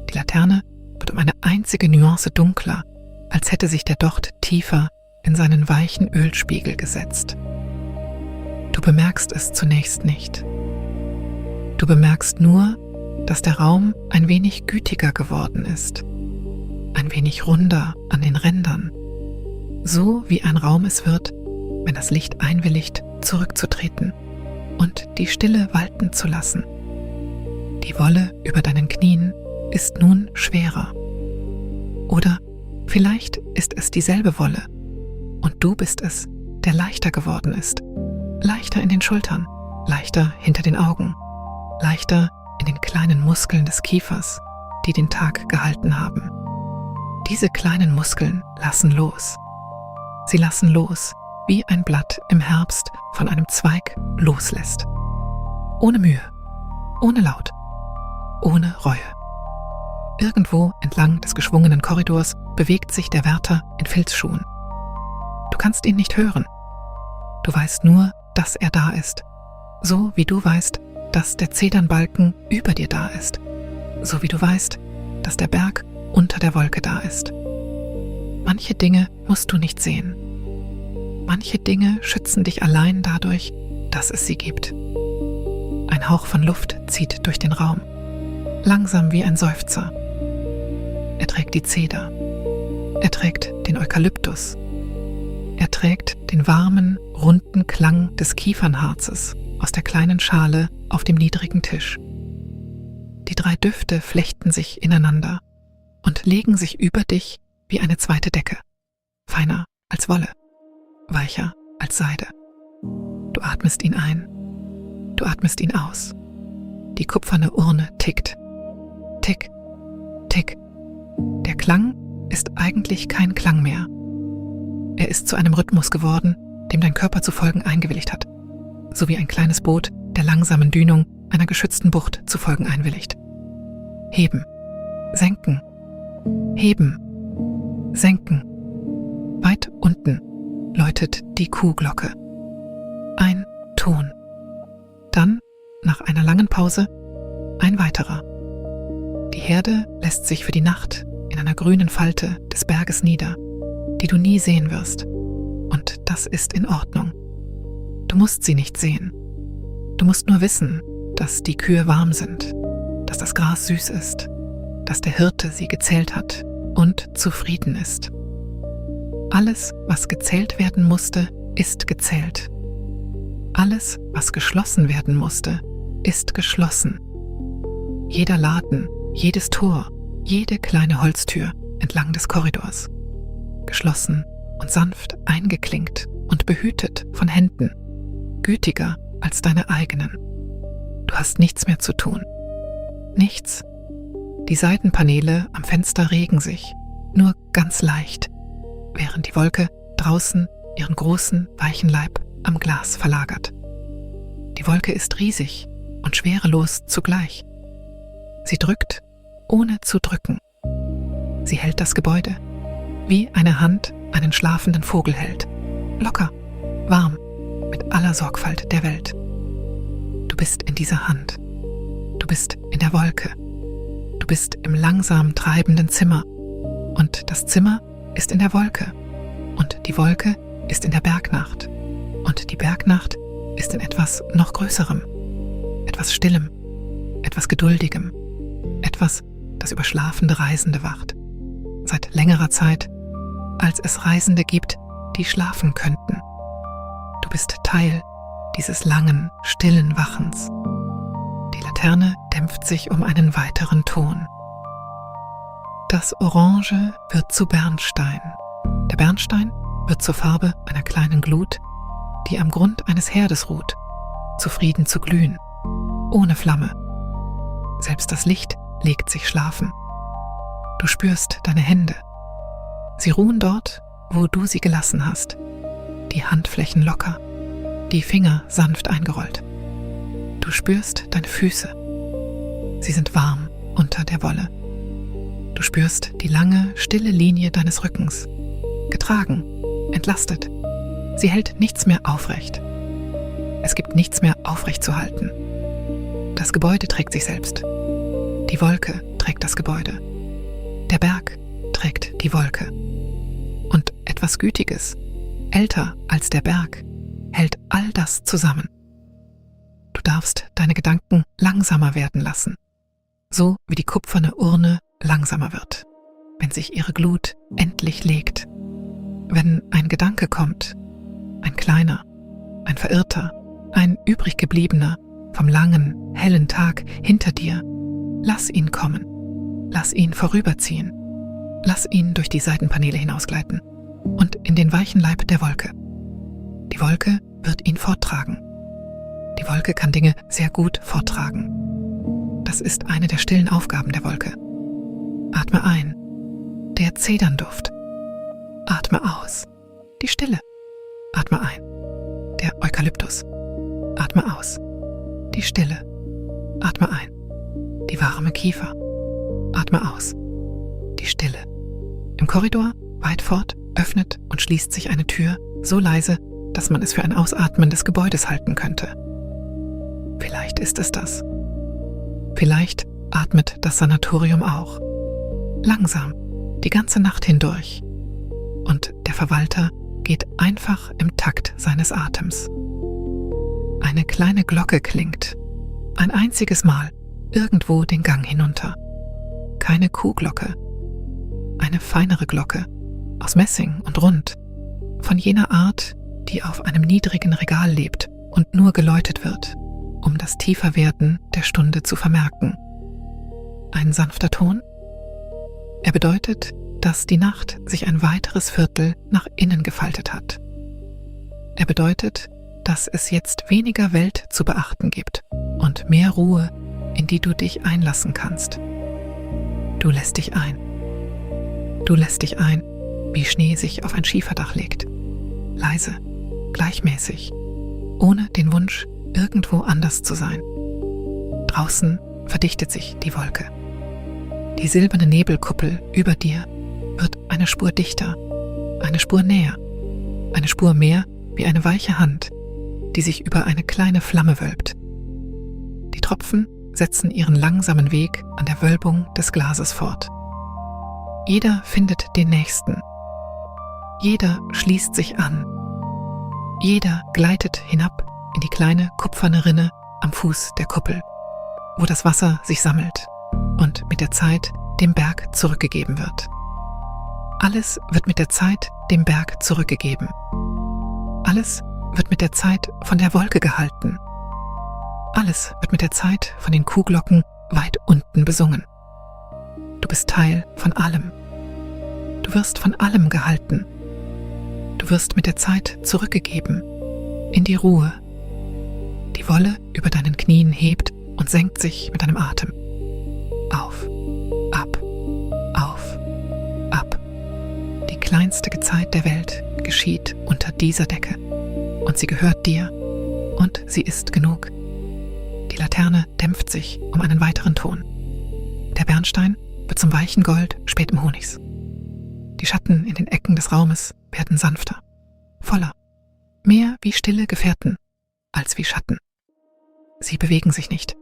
Die Laterne wird um eine einzige Nuance dunkler, als hätte sich der Docht tiefer in seinen weichen Ölspiegel gesetzt. Du bemerkst es zunächst nicht. Du bemerkst nur, dass der Raum ein wenig gütiger geworden ist, ein wenig runder an den Rändern, so wie ein Raum es wird, wenn das Licht einwilligt, zurückzutreten und die Stille walten zu lassen. Die Wolle über deinen Knien ist nun schwerer. Oder Vielleicht ist es dieselbe Wolle und du bist es, der leichter geworden ist. Leichter in den Schultern, leichter hinter den Augen, leichter in den kleinen Muskeln des Kiefers, die den Tag gehalten haben. Diese kleinen Muskeln lassen los. Sie lassen los, wie ein Blatt im Herbst von einem Zweig loslässt. Ohne Mühe, ohne Laut, ohne Reue. Irgendwo entlang des geschwungenen Korridors bewegt sich der Wärter in Filzschuhen. Du kannst ihn nicht hören. Du weißt nur, dass er da ist. So wie du weißt, dass der Zedernbalken über dir da ist. So wie du weißt, dass der Berg unter der Wolke da ist. Manche Dinge musst du nicht sehen. Manche Dinge schützen dich allein dadurch, dass es sie gibt. Ein Hauch von Luft zieht durch den Raum, langsam wie ein Seufzer. Er trägt die Zeder. Er trägt den Eukalyptus. Er trägt den warmen, runden Klang des Kiefernharzes aus der kleinen Schale auf dem niedrigen Tisch. Die 3 Düfte flechten sich ineinander und legen sich über dich wie eine zweite Decke, feiner als Wolle, weicher als Seide. Du atmest ihn ein, du atmest ihn aus. Die kupferne Urne tickt. Tick, tick. Der Klang ist eigentlich kein Klang mehr. Er ist zu einem Rhythmus geworden, dem dein Körper zu folgen eingewilligt hat, so wie ein kleines Boot der langsamen Dünung einer geschützten Bucht zu folgen einwilligt. Heben, senken, heben, senken. Weit unten läutet die Kuhglocke. Ein Ton. Dann, nach einer langen Pause, ein weiterer. Die Herde lässt sich für die Nacht in einer grünen Falte des Berges nieder, die du nie sehen wirst. Und das ist in Ordnung. Du musst sie nicht sehen. Du musst nur wissen, dass die Kühe warm sind, dass das Gras süß ist, dass der Hirte sie gezählt hat und zufrieden ist. Alles, was gezählt werden musste, ist gezählt. Alles, was geschlossen werden musste, ist geschlossen. Jeder Laden, jedes Tor, jede kleine Holztür entlang des Korridors. Geschlossen und sanft eingeklinkt und behütet von Händen, gütiger als deine eigenen. Du hast nichts mehr zu tun. Nichts. Die Seitenpaneele am Fenster regen sich, nur ganz leicht, während die Wolke draußen ihren großen, weichen Leib am Glas verlagert. Die Wolke ist riesig und schwerelos zugleich. Sie drückt, ohne zu drücken. Sie hält das Gebäude, wie eine Hand einen schlafenden Vogel hält. Locker, warm, mit aller Sorgfalt der Welt. Du bist in dieser Hand. Du bist in der Wolke. Du bist im langsam treibenden Zimmer. Und das Zimmer ist in der Wolke. Und die Wolke ist in der Bergnacht. Und die Bergnacht ist in etwas noch Größerem, etwas Stillem, etwas Geduldigem, etwas, das über schlafende Reisende wacht. Seit längerer Zeit, als es Reisende gibt, die schlafen könnten. Du bist Teil dieses langen, stillen Wachens. Die Laterne dämpft sich um einen weiteren Ton. Das Orange wird zu Bernstein. Der Bernstein wird zur Farbe einer kleinen Glut, die am Grund eines Herdes ruht, zufrieden zu glühen, ohne Flamme. Selbst das Licht legt sich schlafen. Du spürst deine Hände. Sie ruhen dort, wo du sie gelassen hast. Die Handflächen locker, die Finger sanft eingerollt. Du spürst deine Füße. Sie sind warm unter der Wolle. Du spürst die lange, stille Linie deines Rückens. Getragen, entlastet. Sie hält nichts mehr aufrecht. Es gibt nichts mehr aufrecht zu halten. Das Gebäude trägt sich selbst. Die Wolke trägt das Gebäude. Der Berg trägt die Wolke. Und etwas Gütiges, älter als der Berg, hält all das zusammen. Du darfst deine Gedanken langsamer werden lassen, so wie die kupferne Urne langsamer wird, wenn sich ihre Glut endlich legt. Wenn ein Gedanke kommt, ein kleiner, ein verirrter, ein übrig gebliebener vom langen, hellen Tag hinter dir, lass ihn kommen, lass ihn vorüberziehen. Lass ihn durch die Seitenpaneele hinausgleiten und in den weichen Leib der Wolke. Die Wolke wird ihn forttragen. Die Wolke kann Dinge sehr gut forttragen. Das ist eine der stillen Aufgaben der Wolke. Atme ein, der Zedernduft. Atme aus, die Stille. Atme ein, der Eukalyptus. Atme aus, die Stille. Atme ein, die warme Kiefer. Atme aus, die Stille. Im Korridor, weit fort, öffnet und schließt sich eine Tür so leise, dass man es für ein Ausatmen des Gebäudes halten könnte. Vielleicht ist es das. Vielleicht atmet das Sanatorium auch. Langsam, die ganze Nacht hindurch. Und der Verwalter geht einfach im Takt seines Atems. Eine kleine Glocke klingt. Ein einziges Mal, irgendwo den Gang hinunter. Keine Kuhglocke. Eine feinere Glocke, aus Messing und rund, von jener Art, die auf einem niedrigen Regal lebt und nur geläutet wird, um das Tieferwerden der Stunde zu vermerken. Ein sanfter Ton? Er bedeutet, dass die Nacht sich ein weiteres Viertel nach innen gefaltet hat. Er bedeutet, dass es jetzt weniger Welt zu beachten gibt und mehr Ruhe, in die du dich einlassen kannst. Du lässt dich ein. Du lässt dich ein, wie Schnee sich auf ein Schieferdach legt. Leise, gleichmäßig, ohne den Wunsch, irgendwo anders zu sein. Draußen verdichtet sich die Wolke. Die silberne Nebelkuppel über dir wird eine Spur dichter, eine Spur näher, eine Spur mehr wie eine weiche Hand, die sich über eine kleine Flamme wölbt. Die Tropfen setzen ihren langsamen Weg an der Wölbung des Glases fort. Jeder findet den Nächsten. Jeder schließt sich an. Jeder gleitet hinab in die kleine kupferne Rinne am Fuß der Kuppel, wo das Wasser sich sammelt und mit der Zeit dem Berg zurückgegeben wird. Alles wird mit der Zeit dem Berg zurückgegeben. Alles wird mit der Zeit von der Wolke gehalten. Alles wird mit der Zeit von den Kuhglocken weit unten besungen. Du bist Teil von allem. Du wirst von allem gehalten. Du wirst mit der Zeit zurückgegeben, in die Ruhe. Die Wolle über deinen Knien hebt und senkt sich mit deinem Atem. Auf, ab, auf, ab. Die kleinste Gezeit der Welt geschieht unter dieser Decke. Und sie gehört dir und sie ist genug. Die Laterne dämpft sich um einen weiteren Ton. Der Bernstein wird zum weichen Gold späten Honigs. Die Schatten in den Ecken des Raumes werden sanfter, voller, mehr wie stille Gefährten als wie Schatten. Sie bewegen sich nicht.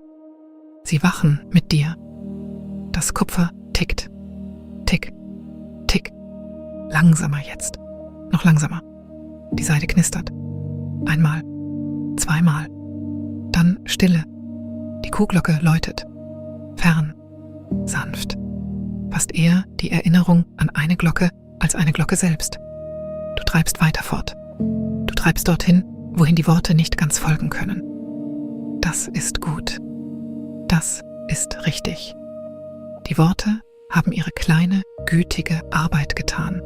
Sie wachen mit dir. Das Kupfer tickt. Tick, tick. Langsamer jetzt. Noch langsamer. Die Seide knistert. Einmal, zweimal. Dann Stille. Die Kuhglocke läutet. Fern, sanft. Fast eher die Erinnerung an eine Glocke als eine Glocke selbst. Du treibst weiter fort. Du treibst dorthin, wohin die Worte nicht ganz folgen können. Das ist gut. Das ist richtig. Die Worte haben ihre kleine, gütige Arbeit getan.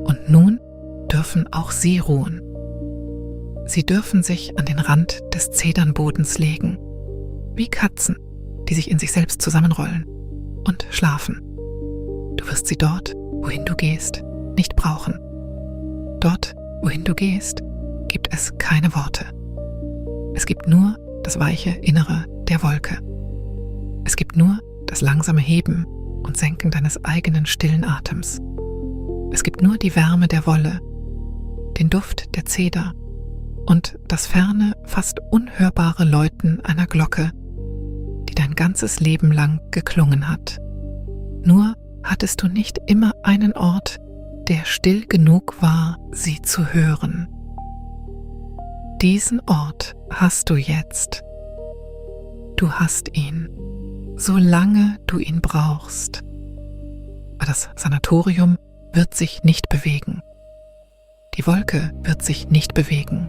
Und nun dürfen auch sie ruhen. Sie dürfen sich an den Rand des Zedernbodens legen, wie Katzen, die sich in sich selbst zusammenrollen und schlafen. Du wirst sie dort, wohin du gehst, nicht brauchen. Dort, wohin du gehst, gibt es keine Worte. Es gibt nur das weiche Innere der Wolke. Es gibt nur das langsame Heben und Senken deines eigenen stillen Atems. Es gibt nur die Wärme der Wolle, den Duft der Zeder und das ferne, fast unhörbare Läuten einer Glocke, die dein ganzes Leben lang geklungen hat. Nur hattest du nicht immer einen Ort, der still genug war, sie zu hören. Diesen Ort hast du jetzt. Du hast ihn, solange du ihn brauchst. Aber das Sanatorium wird sich nicht bewegen. Die Wolke wird sich nicht bewegen.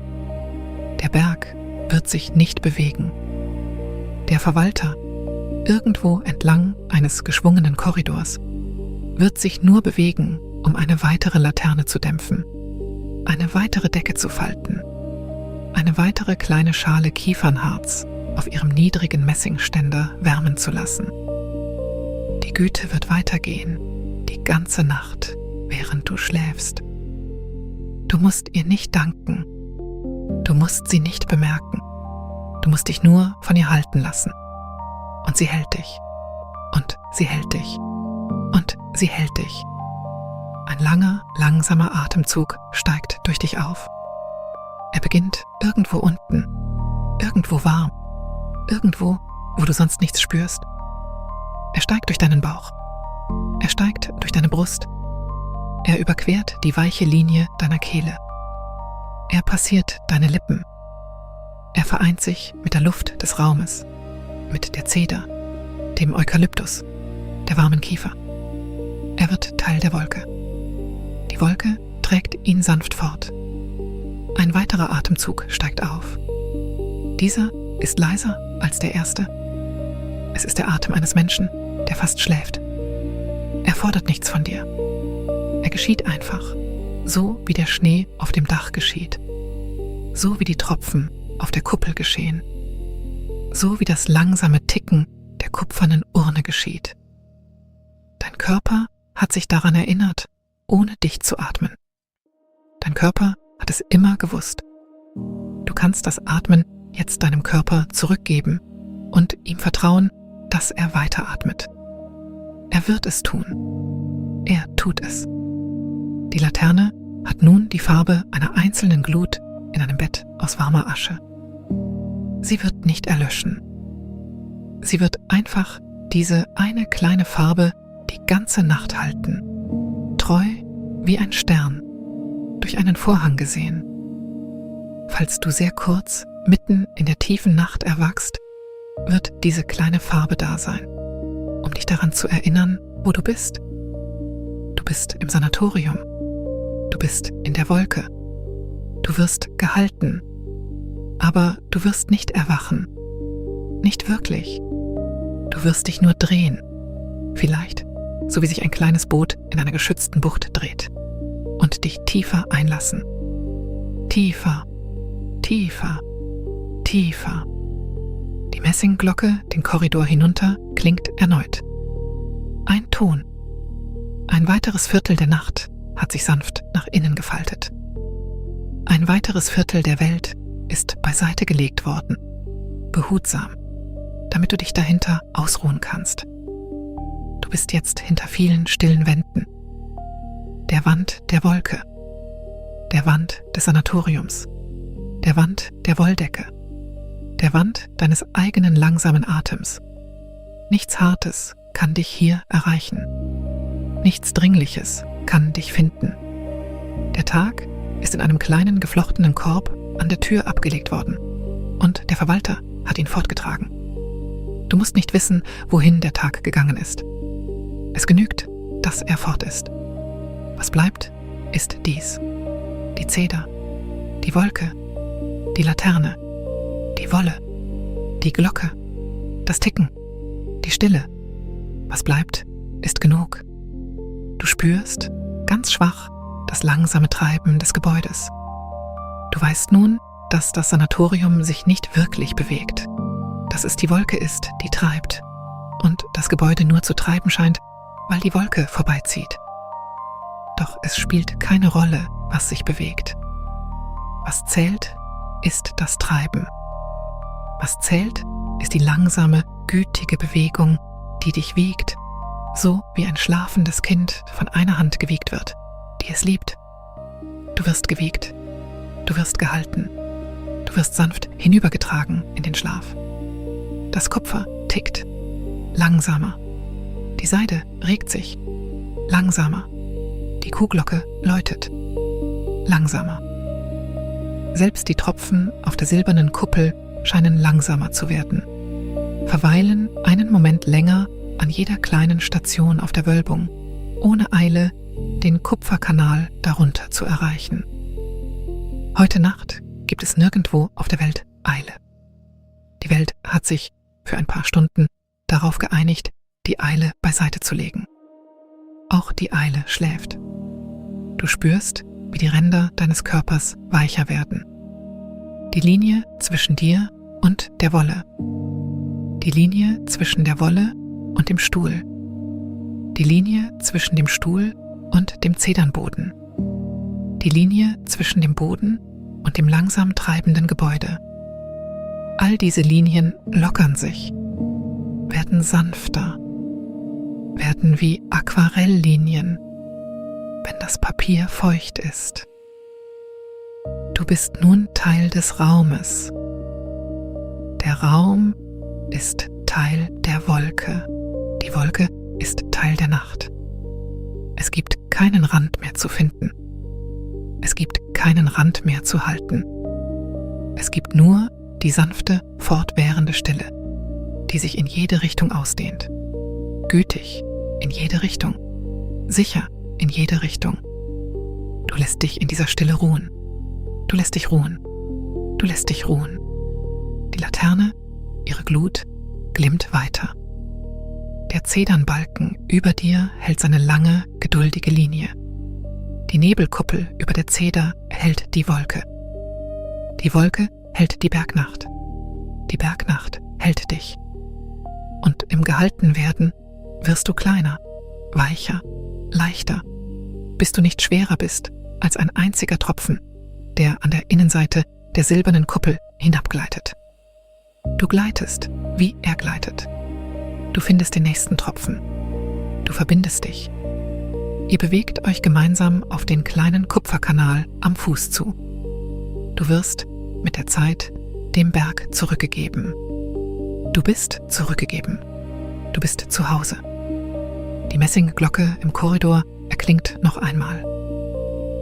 Der Berg wird sich nicht bewegen. Der Verwalter, irgendwo entlang eines geschwungenen Korridors, wird sich nur bewegen, um eine weitere Laterne zu dämpfen, eine weitere Decke zu falten, eine weitere kleine Schale Kiefernharz auf ihrem niedrigen Messingständer wärmen zu lassen. Die Güte wird weitergehen, die ganze Nacht, während du schläfst. Du musst ihr nicht danken, du musst sie nicht bemerken, du musst dich nur von ihr halten lassen. Und sie hält dich, und sie hält dich, und sie hält dich. Ein langer, langsamer Atemzug steigt durch dich auf. Er beginnt irgendwo unten, irgendwo warm, irgendwo, wo du sonst nichts spürst. Er steigt durch deinen Bauch. Er steigt durch deine Brust. Er überquert die weiche Linie deiner Kehle. Er passiert deine Lippen. Er vereint sich mit der Luft des Raumes, mit der Zeder, dem Eukalyptus, der warmen Kiefer. Er wird Teil der Wolke. Die Wolke trägt ihn sanft fort. Ein weiterer Atemzug steigt auf. Dieser ist leiser als der erste. Es ist der Atem eines Menschen, der fast schläft. Er fordert nichts von dir. Er geschieht einfach, so wie der Schnee auf dem Dach geschieht, so wie die Tropfen auf der Kuppel geschehen, so wie das langsame Ticken der kupfernen Urne geschieht. Dein Körper hat sich daran erinnert, ohne dich zu atmen. Dein Körper hat es immer gewusst. Du kannst das Atmen jetzt deinem Körper zurückgeben und ihm vertrauen, dass er weiteratmet. Er wird es tun. Er tut es. Die Laterne hat nun die Farbe einer einzelnen Glut in einem Bett aus warmer Asche. Sie wird nicht erlöschen. Sie wird einfach diese eine kleine Farbe die ganze Nacht halten, treu wie ein Stern, durch einen Vorhang gesehen. Falls du sehr kurz mitten in der tiefen Nacht erwachst, wird diese kleine Farbe da sein, um dich daran zu erinnern, wo du bist. Du bist im Sanatorium. Du bist in der Wolke. Du wirst gehalten. Aber du wirst nicht erwachen. Nicht wirklich. Du wirst dich nur drehen. Vielleicht, so wie sich ein kleines Boot in einer geschützten Bucht dreht. Und dich tiefer einlassen. Tiefer, tiefer, tiefer. Die Messingglocke den Korridor hinunter klingt erneut. Ein Ton. Ein weiteres Viertel der Nacht hat sich sanft nach innen gefaltet. Ein weiteres Viertel der Welt ist beiseite gelegt worden, behutsam, damit du dich dahinter ausruhen kannst. Du bist jetzt hinter vielen stillen Wänden. Der Wand der Wolke, der Wand des Sanatoriums, der Wand der Wolldecke, der Wand deines eigenen langsamen Atems. Nichts Hartes kann dich hier erreichen. Nichts Dringliches kann dich finden. Der Tag ist in einem kleinen geflochtenen Korb an der Tür abgelegt worden und der Verwalter hat ihn fortgetragen. Du musst nicht wissen, wohin der Tag gegangen ist. Es genügt, dass er fort ist. Was bleibt, ist dies: die Zeder, die Wolke, die Laterne, die Wolle, die Glocke, das Ticken, die Stille. Was bleibt, ist genug. Du spürst, ganz schwach, das langsame Treiben des Gebäudes. Du weißt nun, dass das Sanatorium sich nicht wirklich bewegt, dass es die Wolke ist, die treibt und das Gebäude nur zu treiben scheint, weil die Wolke vorbeizieht. Doch es spielt keine Rolle, was sich bewegt. Was zählt, ist das Treiben. Was zählt, ist die langsame, gütige Bewegung, die dich wiegt, so wie ein schlafendes Kind von einer Hand gewiegt wird, die es liebt. Du wirst gewiegt, du wirst gehalten, du wirst sanft hinübergetragen in den Schlaf. Das Kupfer tickt, langsamer. Die Seide regt sich, langsamer. Die Kuhglocke läutet, langsamer. Selbst die Tropfen auf der silbernen Kuppel scheinen langsamer zu werden, verweilen einen Moment länger an jeder kleinen Station auf der Wölbung, ohne Eile den Kupferkanal darunter zu erreichen. Heute Nacht gibt es nirgendwo auf der Welt Eile. Die Welt hat sich für ein paar Stunden darauf geeinigt, die Eile beiseite zu legen. auch die Eile schläft. Du spürst, wie die Ränder deines Körpers weicher werden. Die Linie zwischen dir und der Wolle. Die Linie zwischen der Wolle und dem Stuhl. Die Linie zwischen dem Stuhl und dem Zedernboden. Die Linie zwischen dem Boden und dem langsam treibenden Gebäude. All diese Linien lockern sich, werden sanfter, werden wie Aquarelllinien, wenn das Papier feucht ist. Du bist nun Teil des Raumes. Der Raum ist Teil der Wolke. Die Wolke ist Teil der Nacht. Es gibt keinen Rand mehr zu finden. Es gibt keinen Rand mehr zu halten. Es gibt nur die sanfte, fortwährende Stille, die sich in jede Richtung ausdehnt. Gütig in jede Richtung. Sicher in jede Richtung. Du lässt dich in dieser Stille ruhen. Du lässt dich ruhen. Du lässt dich ruhen. Die Laterne, ihre Glut, glimmt weiter. Der Zedernbalken über dir hält seine lange, geduldige Linie. Die Nebelkuppel über der Zeder hält die Wolke. Die Wolke hält die Bergnacht. Die Bergnacht hält dich. Und im Gehaltenwerden wirst du kleiner, weicher, leichter, bis du nicht schwerer bist als ein einziger Tropfen, der an der Innenseite der silbernen Kuppel hinabgleitet. Du gleitest, wie er gleitet. Du findest den nächsten Tropfen. Du verbindest dich. Ihr bewegt euch gemeinsam auf den kleinen Kupferkanal am Fuß zu. Du wirst mit der Zeit dem Berg zurückgegeben. Du bist zurückgegeben. Du bist zu Hause. Die Messingglocke im Korridor erklingt noch einmal.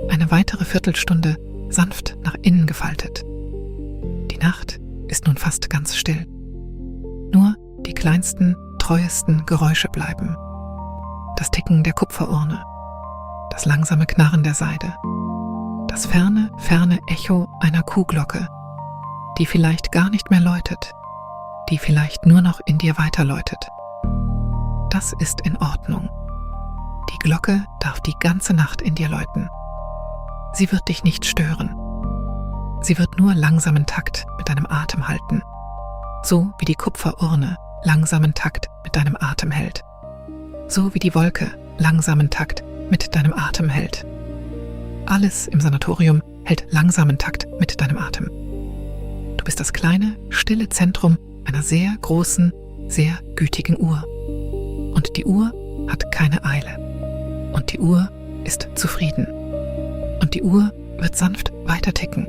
Eine weitere Viertelstunde sanft nach innen gefaltet. Die Nacht ist nun fast ganz still. Nur die kleinsten, treuesten Geräusche bleiben. Das Ticken der Kupferurne, das langsame Knarren der Seide, das ferne, ferne Echo einer Kuhglocke, die vielleicht gar nicht mehr läutet, die vielleicht nur noch in dir weiterläutet. Das ist in Ordnung. Die Glocke darf die ganze Nacht in dir läuten. Sie wird dich nicht stören. Sie wird nur langsamen Takt mit deinem Atem halten, so wie die Kupferurne langsamen Takt mit deinem Atem hält, so wie die Wolke langsamen Takt mit deinem Atem hält. Alles im Sanatorium hält langsamen Takt mit deinem Atem. Du bist das kleine, stille Zentrum einer sehr großen, sehr gütigen Uhr. Und die Uhr hat keine Eile. Und die Uhr ist zufrieden. Und die Uhr wird sanft weiter ticken.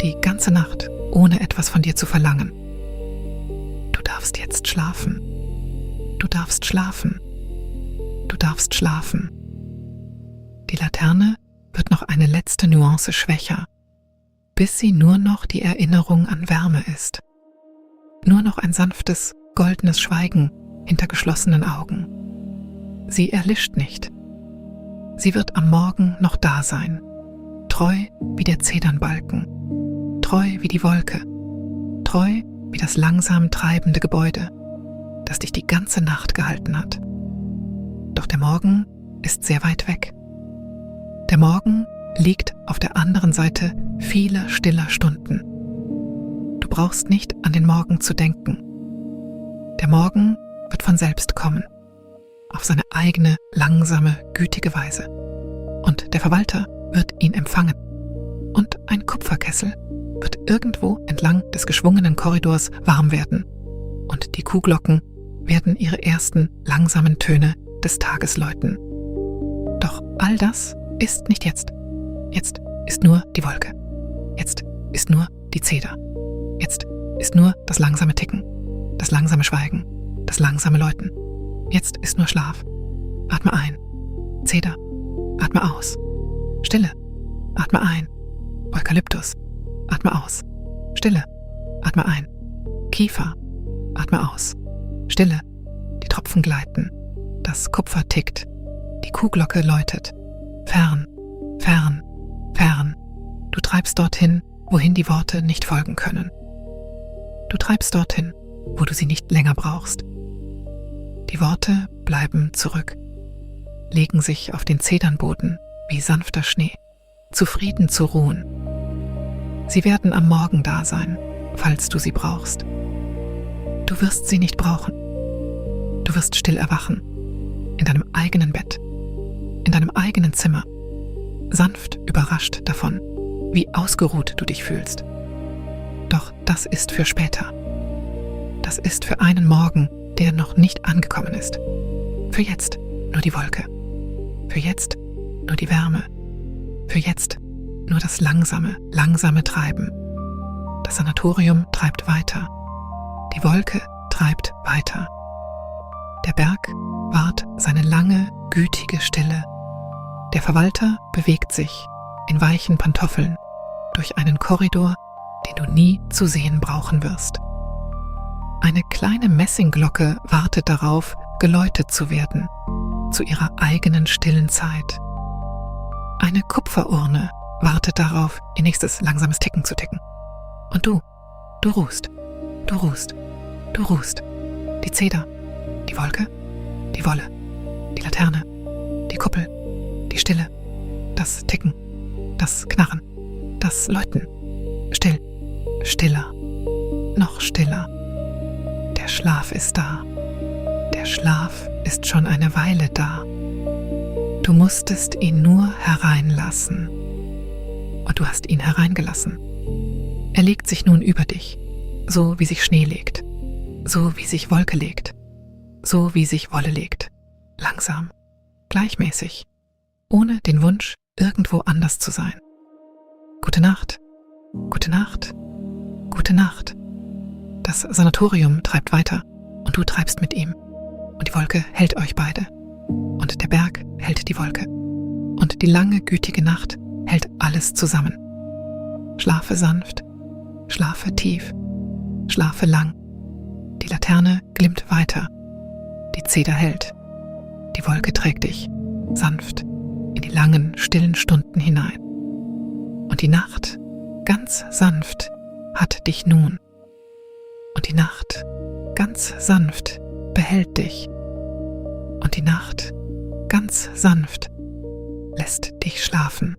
Die ganze Nacht, ohne etwas von dir zu verlangen. Du darfst jetzt schlafen. Du darfst schlafen. Du darfst schlafen. Die Laterne wird noch eine letzte Nuance schwächer, bis sie nur noch die Erinnerung an Wärme ist. Nur noch ein sanftes, goldenes Schweigen hinter geschlossenen Augen. Sie erlischt nicht. Sie wird am Morgen noch da sein, treu wie der Zedernbalken, treu wie die Wolke, treu wie das langsam treibende Gebäude, das dich die ganze Nacht gehalten hat. Doch der Morgen ist sehr weit weg. Der Morgen liegt auf der anderen Seite vieler stiller Stunden. Du brauchst nicht an den Morgen zu denken. Der Morgen wird von selbst kommen, auf seine eigene, langsame, gütige Weise. Und der Verwalter wird ihn empfangen. Und ein Kupferkessel wird irgendwo entlang des geschwungenen Korridors warm werden. Und die Kuhglocken werden ihre ersten langsamen Töne des Tages läuten. Doch all das ist nicht jetzt. Jetzt ist nur die Wolke. Jetzt ist nur die Zeder. Jetzt ist nur das langsame Ticken, das langsame Schweigen, das langsame Läuten. Jetzt ist nur Schlaf. Atme ein. Zeder. Atme aus. Stille. Atme ein. Eukalyptus. Atme aus. Stille. Atme ein. Kiefer. Atme aus. Stille. Die Tropfen gleiten. Das Kupfer tickt. Die Kuhglocke läutet. Fern, fern, fern. Du treibst dorthin, wohin die Worte nicht folgen können. Du treibst dorthin, wo du sie nicht länger brauchst. Die Worte bleiben zurück. legen sich auf den Zedernboden wie sanfter Schnee, zufrieden zu ruhen. Sie werden am Morgen da sein, falls du sie brauchst. Du wirst sie nicht brauchen. Du wirst still erwachen, in deinem eigenen Bett, in deinem eigenen Zimmer, sanft überrascht davon, wie ausgeruht du dich fühlst. Doch das ist für später. Das ist für einen Morgen, der noch nicht angekommen ist. Für jetzt nur die Wolke. Für jetzt nur die Wärme. Für jetzt nur das langsame Treiben. Das Sanatorium treibt weiter. Die Wolke treibt weiter. Der Berg wahrt seine lange, gütige Stille. Der Verwalter bewegt sich in weichen Pantoffeln durch einen Korridor, den du nie zu sehen brauchen wirst. Eine kleine Messingglocke wartet darauf, geläutet zu werden, zu ihrer eigenen stillen Zeit. Eine Kupferurne wartet darauf, ihr nächstes langsames Ticken zu ticken. Und du ruhst, du ruhst, du ruhst. Die Zeder, die Wolke, die Wolle, die Laterne, die Kuppel, die Stille, das Ticken, das Knarren, das Läuten. Still, stiller, noch stiller. Der Schlaf ist da. Der Schlaf ist schon eine Weile da. Du musstest ihn nur hereinlassen. Und du hast ihn hereingelassen. Er legt sich nun über dich, so wie sich Schnee legt, so wie sich Wolke legt, so wie sich Wolle legt. Langsam, gleichmäßig, ohne den Wunsch, irgendwo anders zu sein. Gute Nacht, gute Nacht, gute Nacht. Das Sanatorium treibt weiter und du treibst mit ihm. Und die Wolke hält euch beide. Und der Berg hält die Wolke. Und die lange, gütige Nacht hält alles zusammen. Schlafe sanft, schlafe tief, schlafe lang. Die Laterne glimmt weiter. Die Zeder hält. Die Wolke trägt dich sanft in die langen, stillen Stunden hinein. Und die Nacht, ganz sanft, hat dich nun. Und die Nacht, ganz sanft, behält dich. Und die Nacht, ganz sanft, lässt dich schlafen.